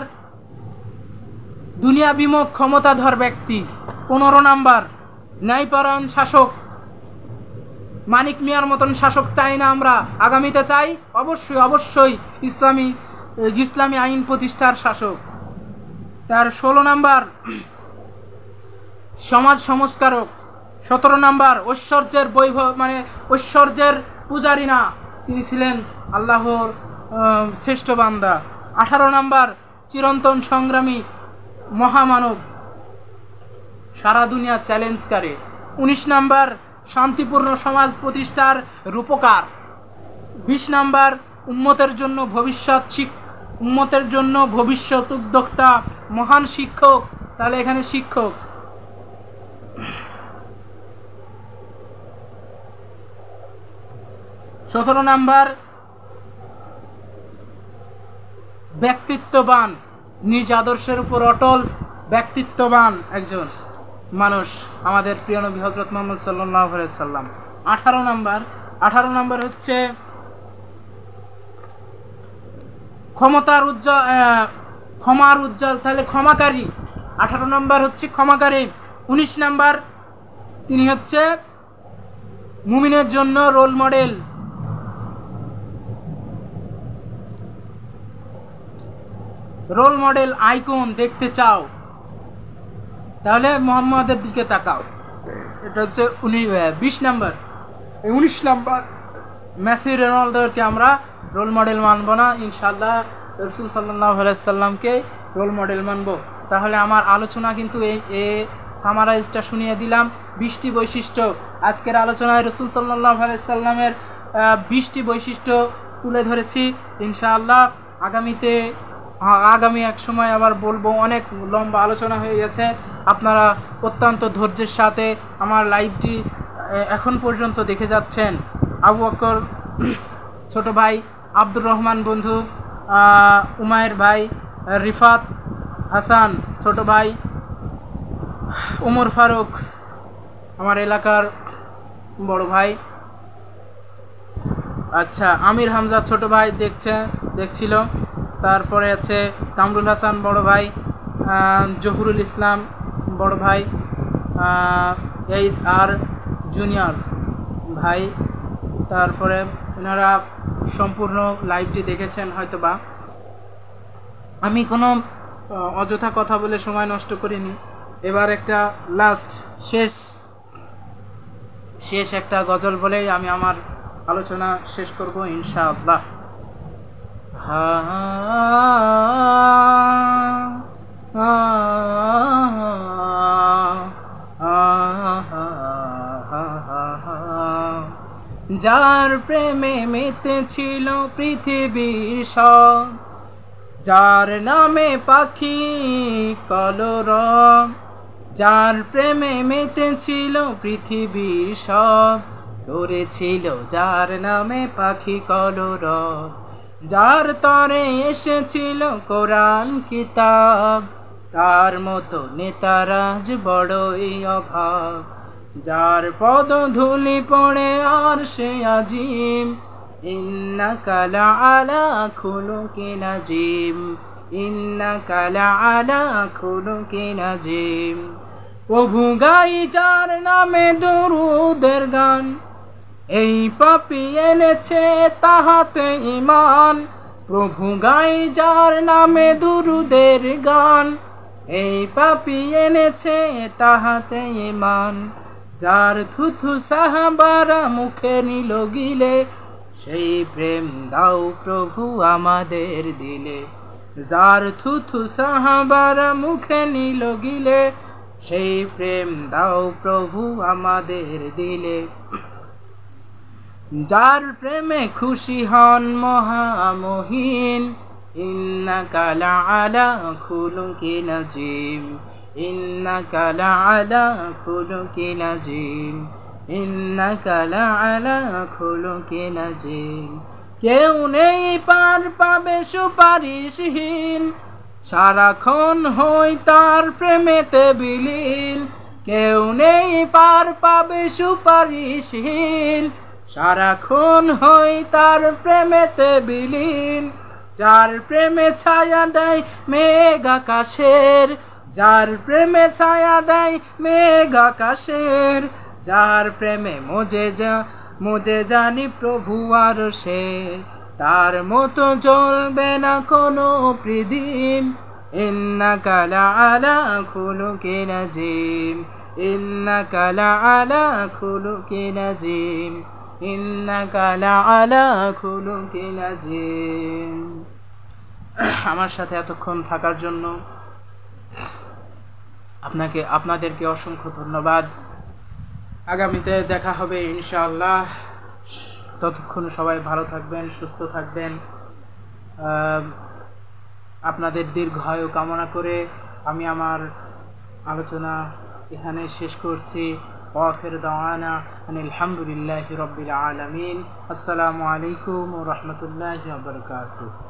দুনিয়া বিমুখ, ক্ষমতাধর ব্যক্তি। 15 নাম্বার ন্যায়পরায়ণ শাসক। মানিক মিয়ার মতন শাসক চাই না আমরা, আগামীতে চাই অবশ্যই ইসলামী আইন প্রতিষ্ঠার শাসক। তার 16 নাম্বার সমাজ সংস্কারক, 17 নাম্বার ঐশ্বর্যের বৈভব, মানে ঐশ্বর্যের পূজারী না, তিনি ছিলেন আল্লাহর শ্রেষ্ঠ বান্দা। 18 নাম্বার চিরন্তন সংগ্রামী মহামানব, সারা দুনিয়া চ্যালেঞ্জ করে। 19 নাম্বার শান্তিপূর্ণ সমাজ প্রতিষ্ঠার রূপকার। 20 নাম্বার উম্মতের জন্য ভবিষ্যৎ উদ্যোক্তা, মহান শিক্ষক। তাহলে এখানে শিক্ষক। 17 নাম্বার ব্যক্তিত্ববান, নিজ আদর্শের উপর অটল ব্যক্তিত্ববান একজন মানুষ, আমাদের প্রিয় নবী হযরত মুহাম্মদ সাল্লাল্লাহু আলাইহি সাল্লাম। 18 নাম্বার হচ্ছে ক্ষমার উজ্জ্বল, তাহলে ক্ষমাকারী। 18 নাম্বার হচ্ছে ক্ষমাকারী। 19 নাম্বার তিনি হচ্ছে মুমিনের জন্য রোল মডেল। আইকন দেখতে চাও তাহলে মুহাম্মাদের দিকে তাকাও, এটা হচ্ছে 20 নাম্বার। 19 নাম্বার মেসি রোনালদোকে আমরা রোল মডেল মানব না, ইনশাআল্লাহ রাসূল সাল্লাল্লাহু আলাইহি সাল্লামকে রোল মডেল মানব। তাহলে আমার আলোচনা কিন্তু এই সামারাইজটা শুনিয়ে দিলাম। 20টি বৈশিষ্ট্য, আজকের আলোচনায় রাসূল সাল্লাল্লাহু আলাইহি সাল্লামের 20টি বৈশিষ্ট্য তুলে ধরেছি। ইনশাআল্লাহ আগামী এক সময় আবার বলবো। অনেক লম্বা আলোচনা হয়ে গেছে, আপনারা অত্যন্ত ধৈর্যের সাথে আমার লাইভটি এখন পর্যন্ত দেখে যাচ্ছেন। আবু বকর ছোট ভাই, আব্দুর রহমান বন্ধু, উমায়ের ভাই, রিফাত হাসান ছোট ভাই, ওমর ফারুক আমার এলাকার বড় ভাই, আচ্ছা আমির হামজা ছোট ভাই দেখছিল, তারপরে আছে কামরুল হাসান বড় ভাই, জহুরুল ইসলাম বড় ভাই, এইচ.আর. জুনিয়র ভাই, তারপরে ওনারা সম্পূর্ণ লাইভটি দেখেছেন হয়তোবা। আমি কোনো অযথা কথা বলে সময় নষ্ট করিনি। এবার একটা শেষ একটা গজল বলেই আমি আমার আলোচনা শেষ করব ইনশাআল্লাহ। যার প্রেমে মেতেছিল পৃথিবীর সব, যার নামে পাখি কলরব, যার প্রেমে মেতেছিল পৃথিবীর সব, ধরেছিল যার নামে পাখি কলরব, যার তরে এসেছিল কোরআন কিতাব, তার মতো নেতারাজ বড়ই অভাব, যার পদধূলি পড়ে আর সে আজিম, ইন্নাকা লাআলা খুলুকিন আযীম, ইন্নাকা লাআলা খুলুকিন আযীম। প্রভু গাই যার নামে দুরূদের গান, এই পাপী এনেছে তাহাতে ঈমান। প্রভু গাই যার নামে দুরূদের গান, এই পাপী এনেছে তাহাতে ঈমান। যার থুথু সাহাবারা মুখে নিল গিলে, সেই প্রেম দাও প্রভু আমাদের দিলে। যার থুথু সাহাবারা মুখে নিল গিলে, সেই প্রেম দাও প্রভু আমাদের দিলে। যার প্রেমে খুশি হন মহামহিন, ইন্নাকা লাআলা খুলুকিন আযীম, ইন্নাকা লাআলা খুলুকিন আযীম, ইন্নাকা লাআলা খুলুকিন আযীম। কেউ নেই পার পাবে সুপারিশহীন, সারাক্ষণ হই তার প্রেমেতে বিলীন। কেউ নেই পার পাবে সুপারিশহীন, সারাক্ষণ হই তার প্রেমেতে বিলীন। যার প্রেমে ছায়া দেয় মেঘ আকাশের, যার প্রেমে ছায়া দেয় মেঘ আকাশের, যার প্রেমে মজে জানি প্রভু আরশের, তার মতো জ্বলবে না কোনো প্রদীপ। ইন্নাকা লাআলা খুলুকিন আযীম, ইন্নাকা লাআলা খুলুকিন আযীম ইন্নাকা লাআলা খুলুকিন আযীম। আমার সাথে এতক্ষণ থাকার জন্য আপনাদেরকে অসংখ্য ধন্যবাদ। আগামীতে দেখা হবে ইনশাআল্লাহ। ততক্ষণ সবাই ভালো থাকবেন, সুস্থ থাকবেন। আপনাদের দীর্ঘায়ু কামনা করে আমি আমার আলোচনা এখানে শেষ করছি। ওয়াখির দাওয়ানা আলহামদুলিল্লাহি রাব্বিল আলামিন। আসসালামু আলাইকুম ওয়া রাহমাতুল্লাহি ওয়া বারাকাতুহু।